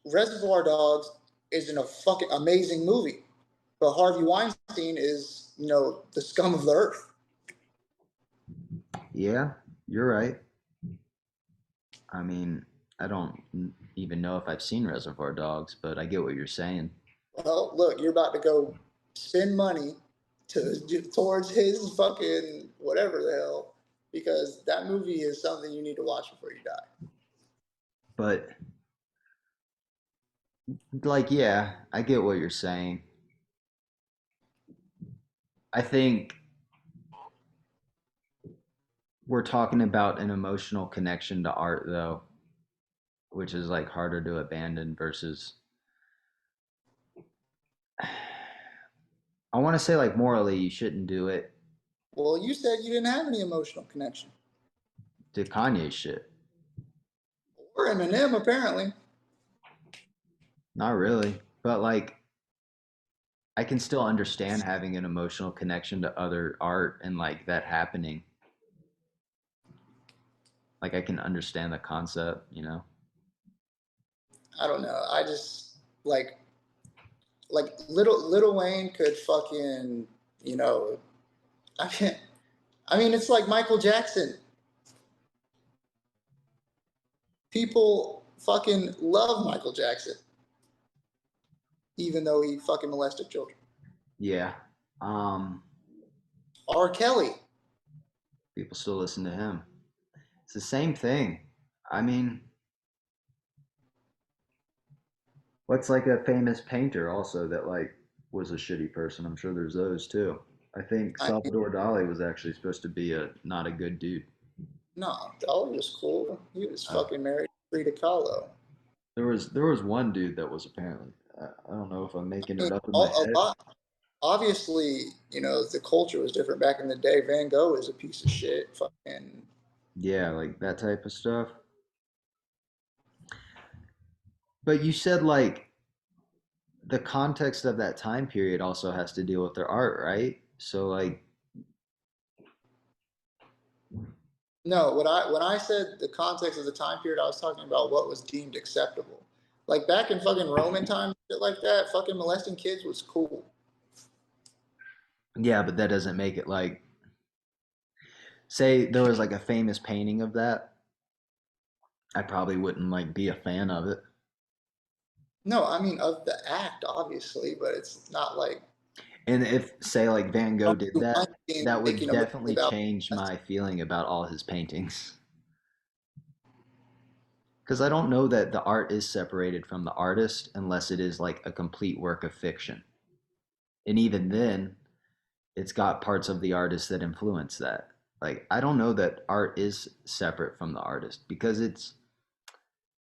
Reservoir Dogs isn't a fucking amazing movie, but Harvey Weinstein is, the scum of the earth. Yeah, you're right. I mean, I don't even know if I've seen Reservoir Dogs, but I get what you're saying. Well, look, you're about to go spend money towards his fucking whatever the hell, because that movie is something you need to watch before you die. But like, yeah, I get what you're saying. I think we're talking about an emotional connection to art, though, which is like harder to abandon versus. I want to say, like, morally, you shouldn't do it Well, you said you didn't have any emotional connection, to Kanye shit. or Eminem apparently. Not really. But, like, I can still understand having an emotional connection to other art and, like, that happening. Like, I can understand the concept, you know? I don't know. I just like little Wayne could fucking you know. I can't. I mean, it's like Michael Jackson. People fucking love Michael Jackson, even though he fucking molested children. Yeah. Um, R. Kelly. People still listen to him. It's the same thing. I mean, what's like a famous painter also that like was a shitty person? I'm sure there's those too. I think I mean, Salvador Dali was actually supposed to be a not a good dude. no, Dolly was cool. He was Uh, fucking married to Frida Kahlo. there was one dude that was apparently I don't know if I'm making I mean, it up in my a head. lot. Obviously, the culture was different back in the day. Van Gogh is a piece of shit. Fucking Yeah, like that type of stuff. But you said like the context of that time period also has to deal with their art, right? So like no. When I said the context of the time period, I was talking about what was deemed acceptable. Like back in fucking Roman times, shit like that. Fucking molesting kids was cool. yeah, but that doesn't make it like say there was like a famous painting of that. I probably wouldn't like be a fan of it. No, I mean of the act, obviously, but it's not like And if, say, like Van Gogh did Harvey that, Weinstein that would making a movie definitely about. change my feeling about all his paintings. Because I don't know that the art is separated from the artist unless it is like a complete work of fiction. And even then, it's got parts of the artist that influence that. Like, I don't know that art is separate from the artist because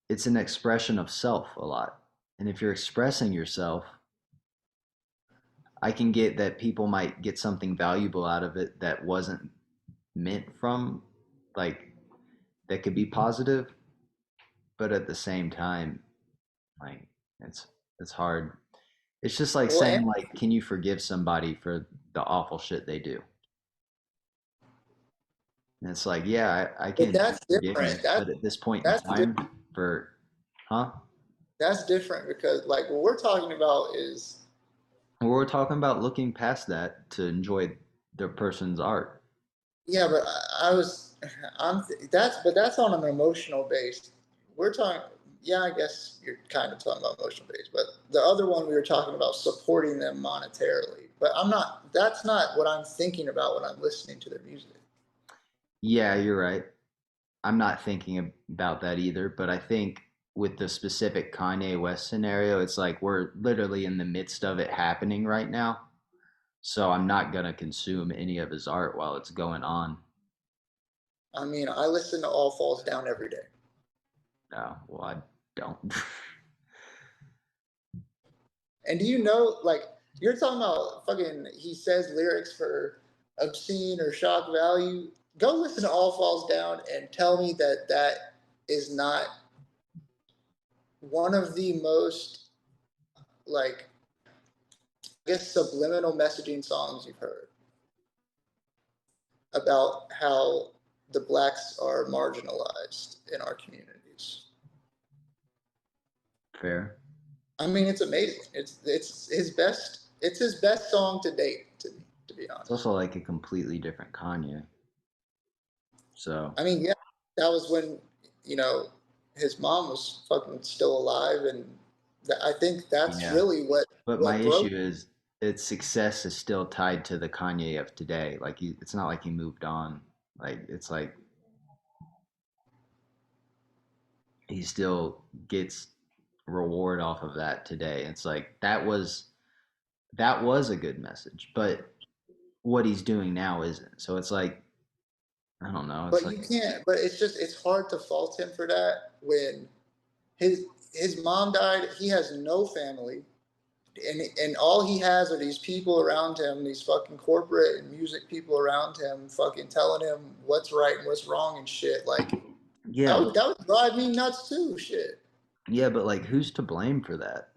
it's an expression of self a lot. And if you're expressing yourself, I can get that people might get something valuable out of it that wasn't meant from like that could be positive, but at the same time, like it's it's hard. It's just like Well, saying like, can you forgive somebody for the awful shit they do? And it's like, yeah, I but can give that's different. forgiveness, but at this point in That's time, for huh? that's different because like what we're talking about is Well, we're talking about looking past that to enjoy the person's art. yeah, but I was that's on an emotional base. We're talking yeah, I guess you're kind of talking about emotional base, but the other one we were talking about supporting them monetarily. But I'm not. That's not what I'm thinking about when I'm listening to their music. Yeah, you're right. I'm not thinking about that either, but I think with the specific Kanye West scenario, it's like we're literally in the midst of it happening right now. So I'm not gonna consume any of his art while it's going on. I mean, I listen to All Falls Down every day. No, well, I don't. And do you know, like, you're talking about fucking, he says lyrics for obscene or shock value. Go listen to All Falls Down and tell me that that is not one of the most, like, I guess, subliminal messaging songs you've heard about how the blacks are marginalized in our communities. Fair. I mean, it's amazing. It's his best song to date to me, to be It's honest. also like a completely different Kanye. So I mean, yeah, that was when, you know, his mom was fucking still alive, and I think that's yeah. really But my what broke. issue is its success is still tied to the Kanye of today. Like it's not like he moved on. Like it's like he still gets reward off of that today. It's like that was a good message, but what he's doing now isn't. So it's like I don't know. It's But like you can't. But it's just it's hard to fault him for that when his his mom died. He has no family, and all he has are these people around him, these fucking corporate and music people around him, fucking telling him what's right and what's wrong and shit. Like yeah, but that would drive me nuts too. Shit. yeah, but like who's to blame for that?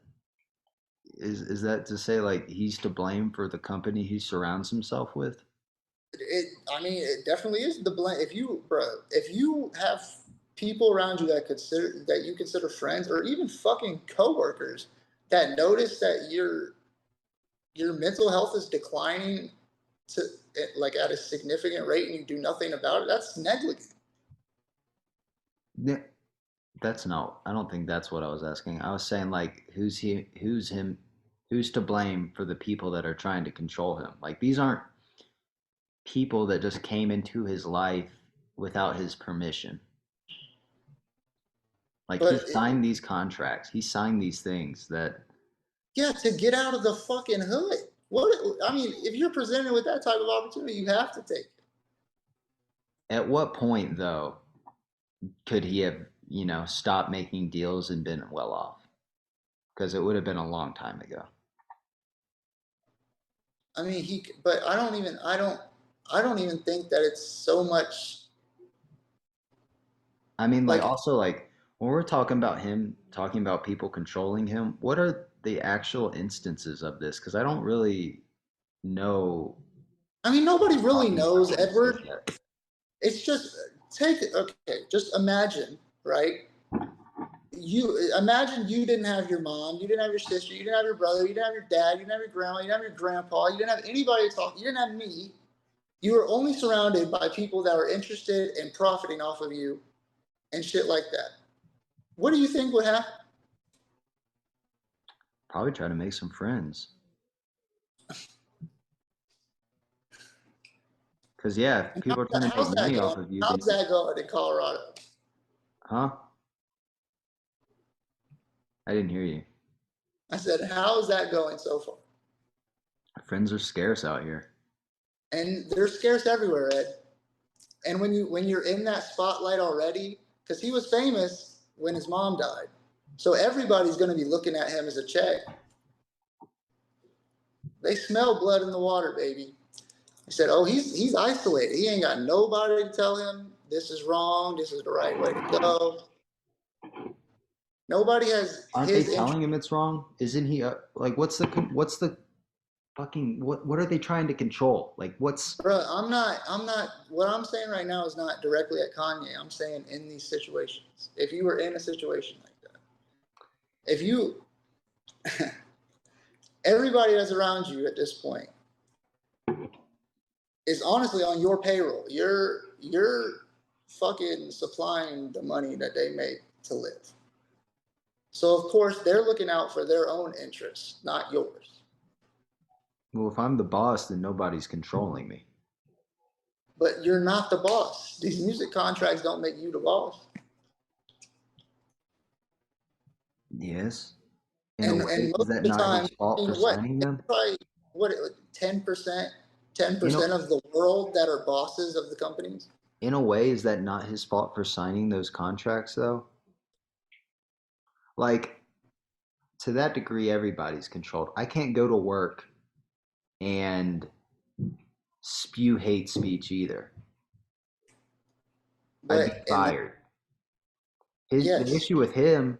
Is that to say like he's to blame for the company he surrounds himself with? I mean, it definitely is the blame. If you, bro, if you have people around you that you consider friends or even fucking coworkers that notice that your mental health is declining to like at a significant rate and you do nothing about it, that's negligent. Yeah, that's not. I don't think that's what I was asking. I was saying like who's him, who's to blame for the people that are trying to control him? Like these aren't people that just came into his life without his permission. Like he But signed these contracts. He signed these things that yeah, to get out of the fucking hood. What I mean, if you're presented with that type of opportunity, you have to take it. at what point though could he have, stopped making deals and been well off? Because it would have been a long time ago. I mean, but I don't even think that it's so much I mean, like like. also like when we're talking about him, talking about people controlling him, what are the actual instances of this? Because I don't really know I mean, nobody really talking knows, about when he says Edward. that. It's just take it. Okay, just imagine, right? You imagine you didn't have your mom, you didn't have your sister, you didn't have your brother, you didn't have your dad, you didn't have your grandma, you didn't have your grandpa, you didn't have anybody to talk. You didn't have me. You were only surrounded by people that were interested in profiting off of you and shit like that. What do you think would happen? Probably try to make some friends. Because yeah, if people are trying to make How's that money off going? of you, then How's that going in Colorado? huh? I didn't hear you. I said, how's that going so far? Friends are scarce out here. And they're scarce everywhere, Ed. And when you're in that spotlight already, because he was famous when his mom died, so everybody's going to be looking at him as a check. They smell blood in the water, baby. He said, "Oh, he's isolated. He ain't got nobody to tell him this is wrong. This is the right way to go. Nobody has Aren't they his telling interest." him it's wrong? Isn't he like what's the fucking what are they trying to control? Like what's Bro, I'm not. What I'm saying right now is not directly at Kanye. I'm saying in these situations. If you were in a situation like that, if you, everybody that's around you at this point is honestly on your payroll. You're fucking supplying the money that they make to live. So of course they're looking out for their own interests, not yours. well, if I'm the boss, then nobody's controlling me. But you're not the boss. These music contracts don't make you the boss. Yes. In a And way, most is of that the not time, his fault I for mean, what signing them? probably what 10%, ten In a, percent of the world that are bosses of the companies. in a way, is that not his fault for signing those contracts though? Like to that degree, everybody's controlled. I can't go to work and spew hate speech either. I'd be But and then, fired. The yes, issue with him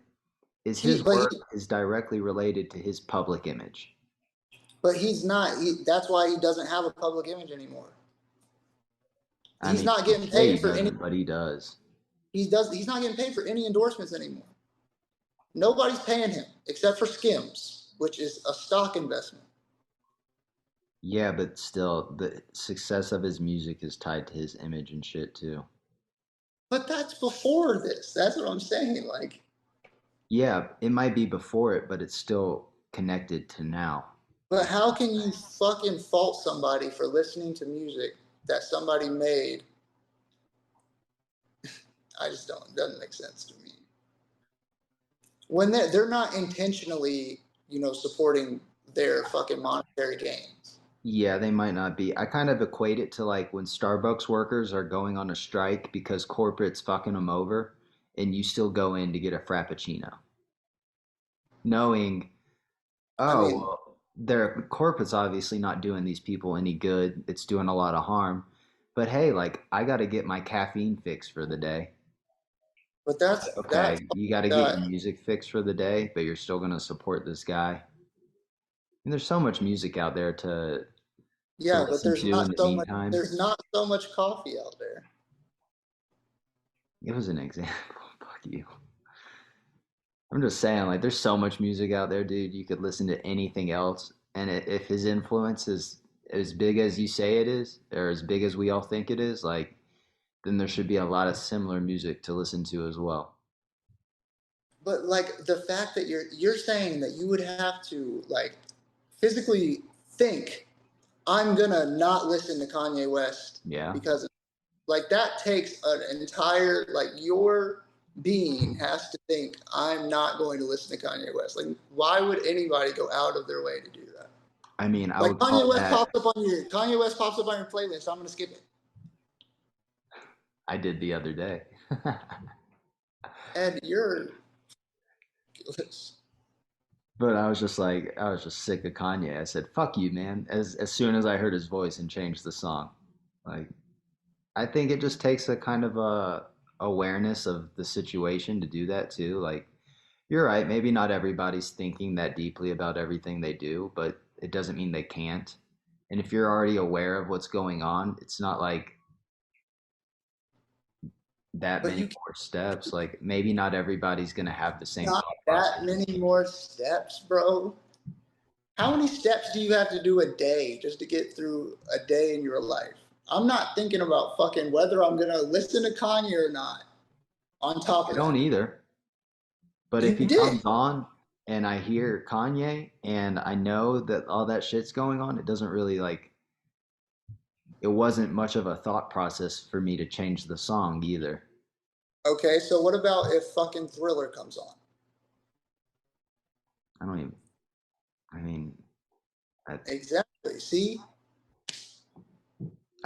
is he his but he work is directly related to his public image. but he's not. That's why he doesn't have a public image anymore. I He's mean, not you getting say he paid for any. doesn't, but he does. He's not getting paid for any endorsements anymore. Nobody's paying him except for Skims, which is a stock investment. Yeah, but still, the success of his music is tied to his image and shit too. But that's before this. That's what I'm saying. Like, Yeah, it might be before it, but it's still connected to now. but how can you fucking fault somebody for listening to music that somebody made? I just don't. It doesn't make sense to me. When they're not intentionally, supporting their fucking monetary gains. Yeah, they might not be. I kind of equate it to like when Starbucks workers are going on a strike because corporate's fucking them over, and you still go in to get a frappuccino, knowing, I oh, mean, well, their corporate's obviously not doing these people any good. It's doing a lot of harm. But hey, like I got to get my caffeine fix for the day. but that's Okay, you got to get uh, your music fixed for the day, but you're still going to support this guy. And there's so much music out there to yeah, but listen to in the meantime. there's not so much coffee out there. It was an example. Fuck you. I'm just saying, like, there's so much music out there, dude. You could listen to anything else, and if his influence is as big as you say it is, or as big as we all think it is, like, then there should be a lot of similar music to listen to as well. But like the fact that you're saying that you would have to like physically think I'm gonna not listen to Kanye West Yeah. because like that takes an entire like your being has to think I'm not going to listen to Kanye West. Like why would anybody go out of their way to do that? I mean, I Like would call that. Kanye West pops up on your playlist. I'm gonna skip it. I did the other day. And you're But I was just like, I was just sick of Kanye. I said, "Fuck you, man!" As soon as I heard his voice and changed the song, like I think it just takes a kind of a awareness of the situation to do that too. Like you're right, maybe not everybody's thinking that deeply about everything they do, but it doesn't mean they can't. And if you're already aware of what's going on, it's not like that but many you more steps. Like maybe not everybody's gonna have the same not thought that process. many more steps, bro. How many steps do you have to do a day just to get through a day in your life? I'm not thinking about fucking whether I'm gonna listen to Kanye or not. On top I of don't that, either. But you if he did. comes on and I hear Kanye and I know that all that shit's going on, it doesn't really like it wasn't much of a thought process for me to change the song either. Okay, so what about if fucking Thriller comes on? I don't even I mean I, Exactly. See,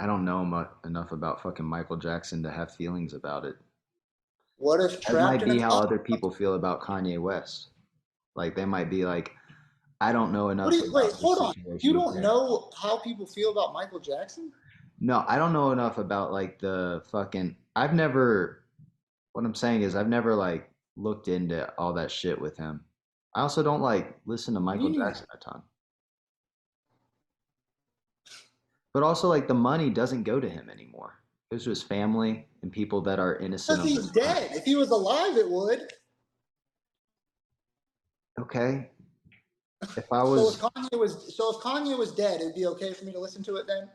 I don't know enough about fucking Michael Jackson to have feelings about it. what if That Trapped might in a be how Closet? other people feel about Kanye West. Like they might be like, I don't know What do enough you wait? about this Hold on. You situation to don't say. know how people feel about Michael Jackson? No, I don't know enough about like the fucking. I've never. What I'm saying is, I've never like looked into all that shit with him. I also don't like listen to What do Michael you mean? Jackson a ton. But also, like the money doesn't go to him anymore. It goes to his family and people that are innocent Because of he's this crime. dead. If he was alive, it would. Okay, if I was, If Kanye was dead, it'd be okay for me to listen to it then.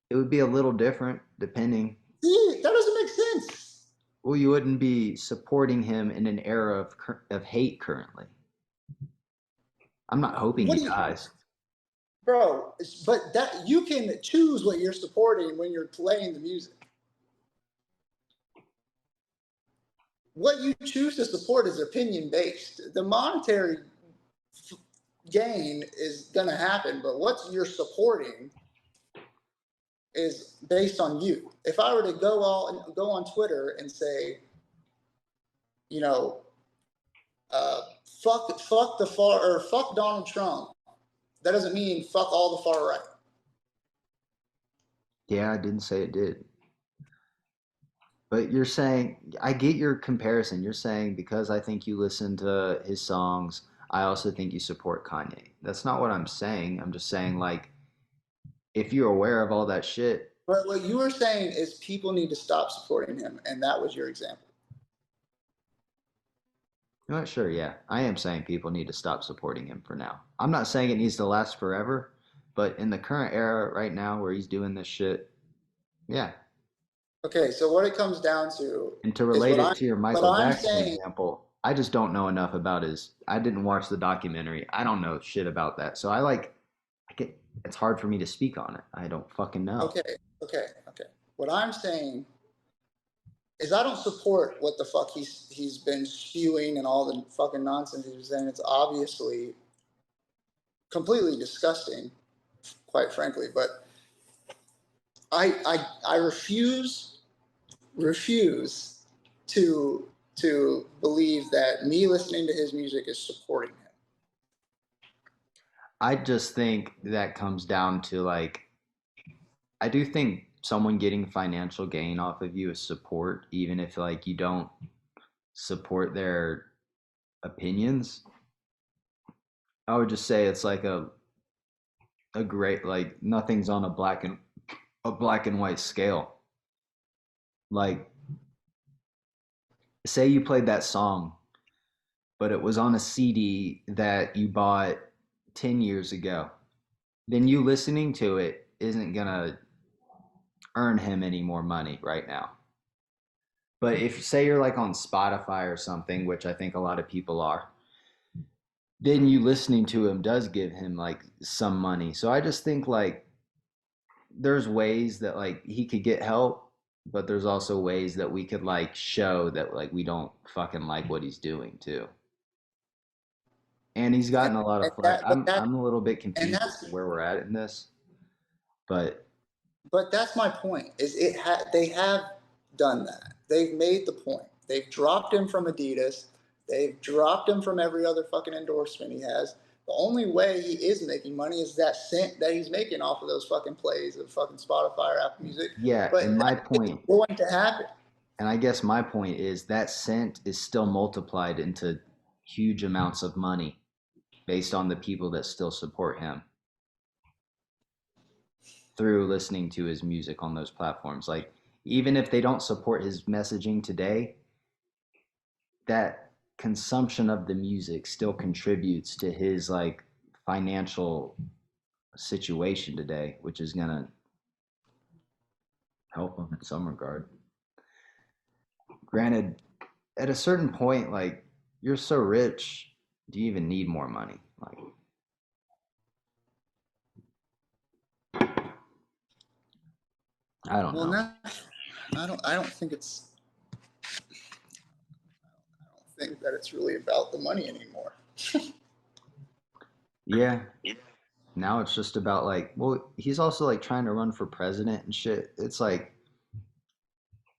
it would be a little different depending. See, that doesn't make sense. Well, you wouldn't be supporting him in an era of hate currently. I'm not hoping What he do you, dies. bro? But that you can choose what you're supporting when you're playing the music. what you choose to support is opinion based. The monetary gain is going to happen, but what you're supporting is based on you. If I were to go on Twitter and say, you know, fuck the far or fuck Donald Trump, that doesn't mean fuck all the far right. Yeah, I didn't say it did. But you're saying, I get your comparison. You're saying because I think you listen to his songs, I also think you support Kanye. That's not what I'm saying. I'm just saying, like, if you're aware of all that shit, But what you were saying is people need to stop supporting him, and that was your example. I'm not sure. Yeah, I am saying people need to stop supporting him for now. I'm not saying it needs to last forever, but in the current era right now where he's doing this shit, yeah. Okay, so what it comes down to And to is relate it to your what Michael I'm Jackson saying. example, I just don't know enough about his. I didn't watch the documentary. I don't know shit about that. So I like, I get, it's hard for me to speak on it. I don't fucking know. Okay, okay. What I'm saying is I don't support what the fuck he's been spewing and all the fucking nonsense he's saying. It's obviously completely disgusting, quite frankly. But I refuse to believe that me listening to his music is supporting him. I just think that comes down to like, I do think someone getting financial gain off of you is support, even if like you don't support their opinions. I would just say it's like a great like nothing's on a black and white scale. Like say you played that song, but it was on a CD that you bought 10 years ago. Then you listening to it isn't going to earn him any more money right now. But if say you're like on Spotify or something, which I think a lot of people are, then you listening to him does give him like some money. So I just think like there's ways that like he could get help, but there's also ways that we could like show that like we don't fucking like what he's doing too. And he's And, gotten a lot and of flack. that, but that, I'm a little bit and confused as that's to where we're at in this, but But that's my point. Is they have done that. They've made the point. They've dropped him from Adidas. They've dropped him from every other fucking endorsement he has. The only way he is making money is that cent that he's making off of those fucking plays of fucking Spotify or Apple Music. yeah, But and my that is point, going to happen. and I guess my point is that cent is still multiplied into huge amounts of money based on the people that still support him through listening to his music on those platforms. Like, even if they don't support his messaging today, that consumption of the music still contributes to his like financial situation today, which is gonna help him in some regard. Granted, at a certain point, like you're so rich, do you even need more money? Like, I don't Well, know. now I don't think it's. I don't think that it's really about the money anymore. Yeah, now it's just about like, well, he's also like trying to run for president and shit. It's like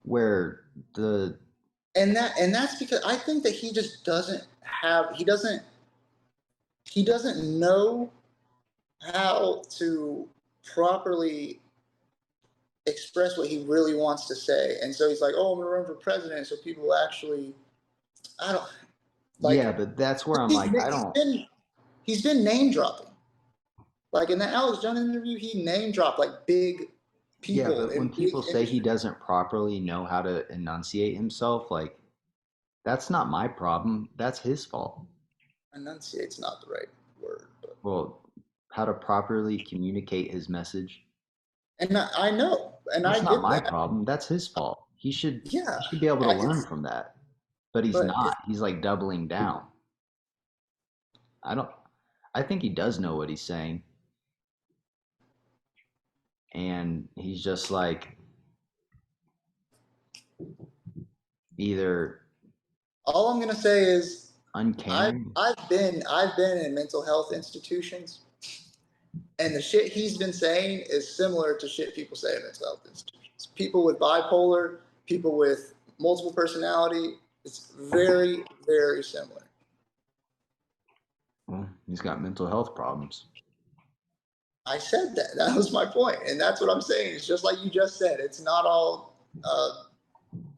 where the And that's because I think that he just doesn't have. He doesn't know how to properly express what he really wants to say. And so he's like, "Oh, I'm gonna run for president," so people will actually, I don't yeah, like. but that's where I'm He's like, been, I he's don't. been he's been name dropping. Like in the Alex Jones interview, he name dropped like big Yeah, people but when in big people say he industry. doesn't properly know how to enunciate himself, like that's not my problem. That's his fault. Enunciate's not the right word, but Well, how to properly communicate his message. and I know, and I That's not get my that. problem. That's his fault. Yeah, He should be able to yeah, learn from that. But he's but not. He's like doubling down. I don't I think he does know what he's saying. And he's just like either All I'm gonna say is Uncaring. I've been in mental health institutions, and the shit he's been saying is similar to shit people say in mental health institutions. People with bipolar, people with multiple personality, it's very, very similar. Well, he's got mental health problems. I said that. That was my point, and that's what I'm saying. It's just like you just said. It's not all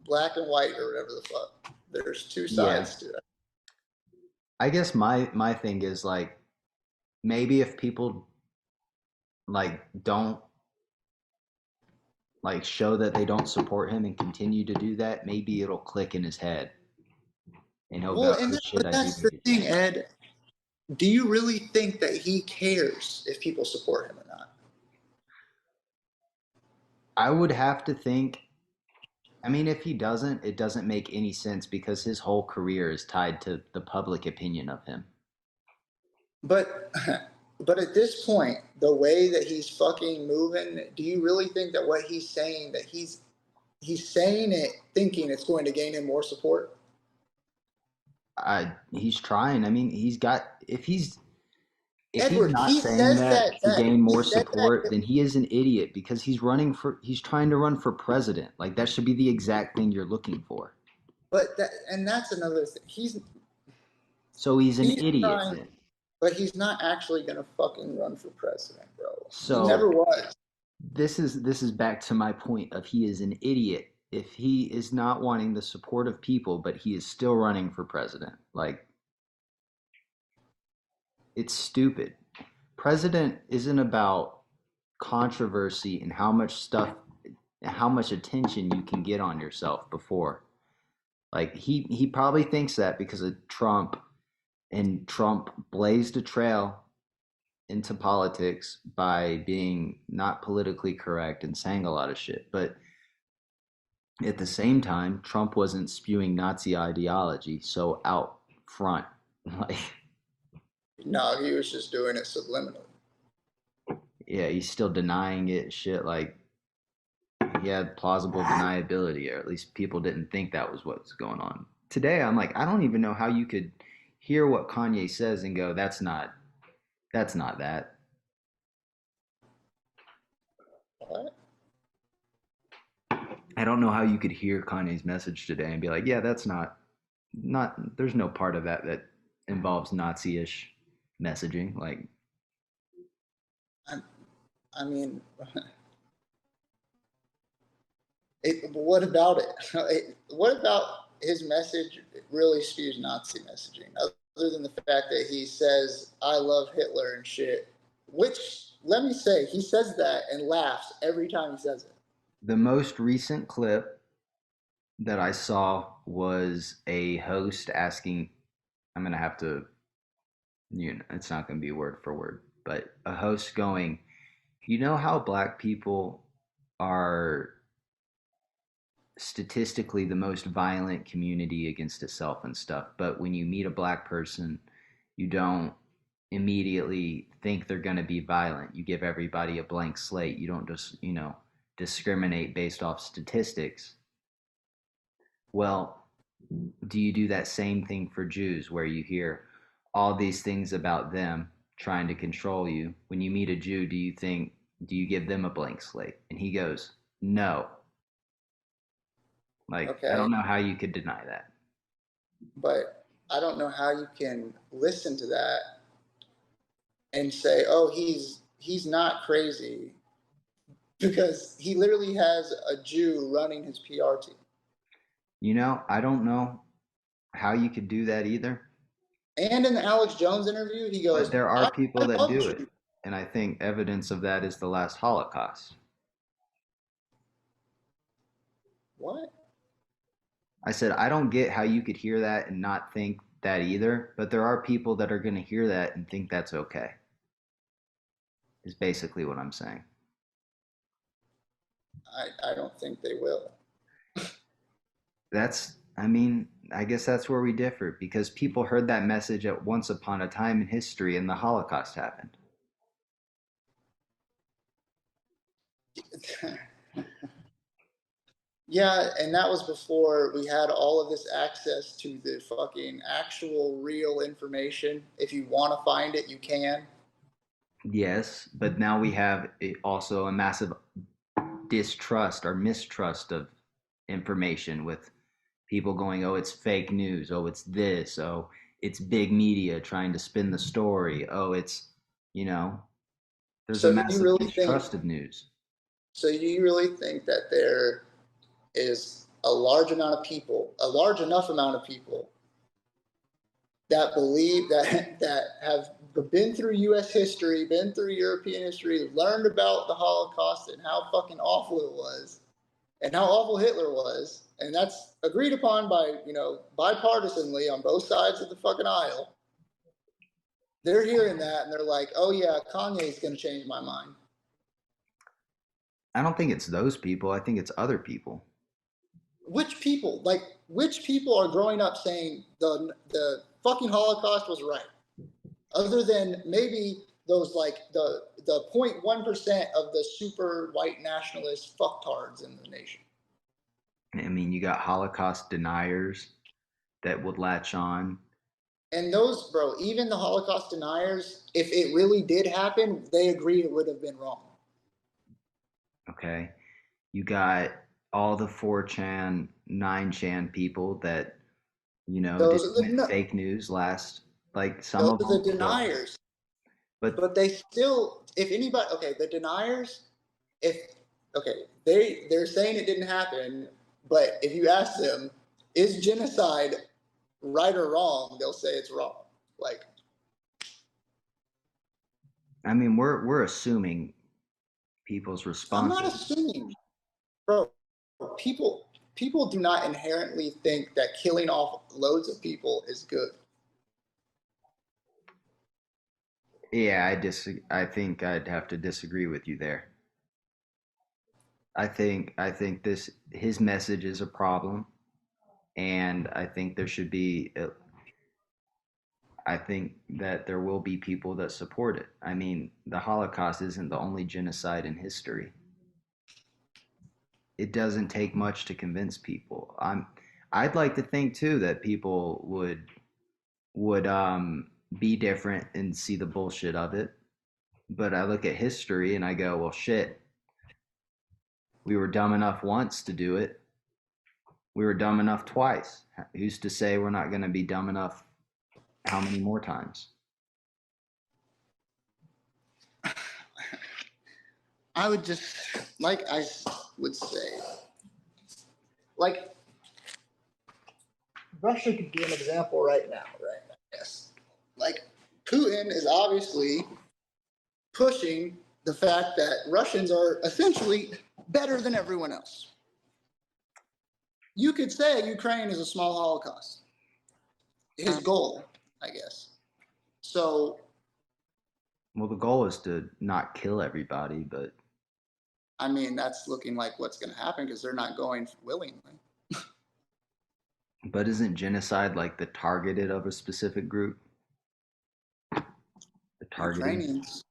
black and white or whatever the fuck. There's two Yeah. sides to it. I guess my thing is like maybe if people like don't like show that they don't support him and continue to do that, maybe it'll click in his head and he'll Well, go, and "Oh shit, but I do that's need the to thing, change." Ed. Do you really think that he cares if people support him or not? I would have to think. I mean, if he doesn't, it doesn't make any sense because his whole career is tied to the public opinion of him. But but at this point, the way that he's fucking moving, do you really think that what he's saying that he's saying it thinking it's going to gain him more support? He's trying. I mean, he's got if he's Edward, not he saying says that to gain he more said that support, then he is an idiot because he's trying to run for president. Like that should be the exact thing you're looking for. but that's another thing. So he's an He's idiot trying, then. but he's not actually gonna fucking run for president, bro. He never So was. this is back to my point of he is an idiot if he is not wanting the support of people, but he is still running for president. Like it's stupid. President isn't about controversy and how much attention you can get on yourself before. Like he probably thinks that because of Trump, and Trump blazed a trail into politics by being not politically correct and saying a lot of shit. But at the same time, Trump wasn't spewing Nazi ideology so out front. Like, No, he was just doing it subliminally. yeah, he's still denying it. Shit, like he had plausible deniability, or at least people didn't think that was what's going on. Today, I'm like, I don't even know how you could hear what Kanye says and go, that's not that. What? I don't know how you could hear Kanye's message today and be like, yeah, that's not. There's no part of that that involves Nazi-ish messaging. Like, I, I mean, what about it? What about his message really spews Nazi messaging? Other than the fact that he says, I love Hitler and shit, which, let me say, he says that and laughs every time he says it. the most recent clip that I saw was a host asking. I'm gonna have to. It's not gonna be word for word, but a host going, you know how black people are statistically the most violent community against itself and stuff, but when you meet a black person, you don't immediately think they're going to be violent. You give everybody a blank slate. You don't just, discriminate based off statistics. Well, do you do that same thing for Jews where you hear all these things about them trying to control you? When you meet a Jew, do you give them a blank slate? And he goes, no. Like, I Okay. don't know how you could deny that. But I don't know how you can listen to that and say, oh, he's not crazy because he literally has a Jew running his PR team. I don't know how you could do that either, And in the Alex Jones interview, he but goes, there are people I that love do it. Jews. And I think evidence of that is the last Holocaust. What? I said, I don't get how you could hear that and not think that either, but there are people that are going to hear that and think that's okay, is basically what I'm saying. I don't think they will. I mean, I guess that's where we differ because people heard that message at once upon a time in history and the Holocaust happened. Yeah, and that was before we had all of this access to the fucking actual real information. If you want to find it, you can. Yes, but now we have also a massive distrust or mistrust of information with people going, oh, it's fake news. Oh, it's this. Oh, it's big media trying to spin the story. Oh, it's, you know, there's a So do you massive really think? distrust of news. So do you really think that there is a large amount of people, a large enough amount of people that believe that have been through U.S. history, been through European history, learned about the Holocaust and how fucking awful it was, and how awful Hitler was, and that's agreed upon by bipartisanly on both sides of the fucking aisle. They're hearing that and they're like, "Oh yeah, Kanye's gonna change my mind." I don't think it's those people. I think it's other people. Which people? Like, which people are growing up saying the fucking Holocaust was right? Other than maybe those like the 0.1% of the super white nationalist fucktards in the nation. I mean, you got Holocaust deniers that would latch on. And those, bro, even the Holocaust deniers, if it really did happen, they agree it would have been wrong. Okay. You got all the 4chan, 9chan people that, did Those are the no, fake news last, like some those of are the them still, deniers. but But they still, if anybody, okay, the deniers, if okay, they're saying it didn't happen, but if you ask them, is genocide right or wrong? They'll say it's wrong. Like, I mean, we're assuming people's I'm not responses. assuming, bro. People do not inherently think that killing off loads of people is good. Yeah, I think I'd have to disagree with you there. I think this his message is a problem, and I think there should be. I think that there will be people that support it. I mean, the Holocaust isn't the only genocide in history. It doesn't take much to convince people. I'd like to think too that people would be different and see the bullshit of it. But I look at history and I go, well, shit, we were dumb enough once to do it. We were dumb enough twice. Who's to say we're not going to be dumb enough how many more times? I would just, like I would say, like Russia could be an example right now, right? Yes. Like Putin is obviously pushing the fact that Russians are essentially better than everyone else. You could say Ukraine is a small Holocaust. His goal, I guess. So, Well, the goal is to not kill everybody, but I mean, that's looking like what's going to happen because they're not going willingly. isn't genocide like the targeted of a specific group? The targeting. Ukrainians,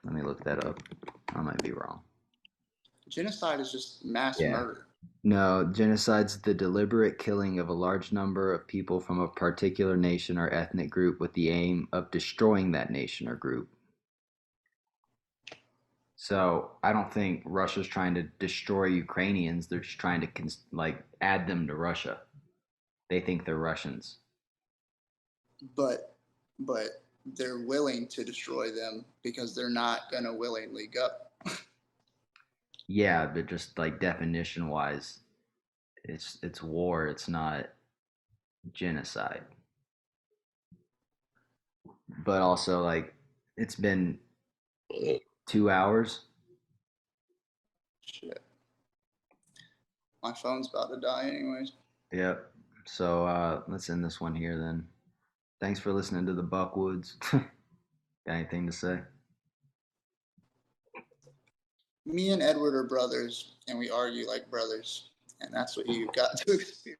Let me look that up. I might be wrong. genocide is just mass Yeah. murder. No, genocide's the deliberate killing of a large number of people from a particular nation or ethnic group with the aim of destroying that nation or group. So I don't think Russia's trying to destroy Ukrainians. They're just trying to add them to Russia. They think they're Russians. But they're willing to destroy them because they're not going to willingly go. Yeah, but just like definition wise, it's war. It's not genocide. But also like it's been 2 hours. Shit. My phone's about to die anyways. Yep. So let's end this one here then. Thanks for listening to the Buckwoods. Got anything to say? Me and Edward are brothers and we argue like brothers. And that's what you got to experience.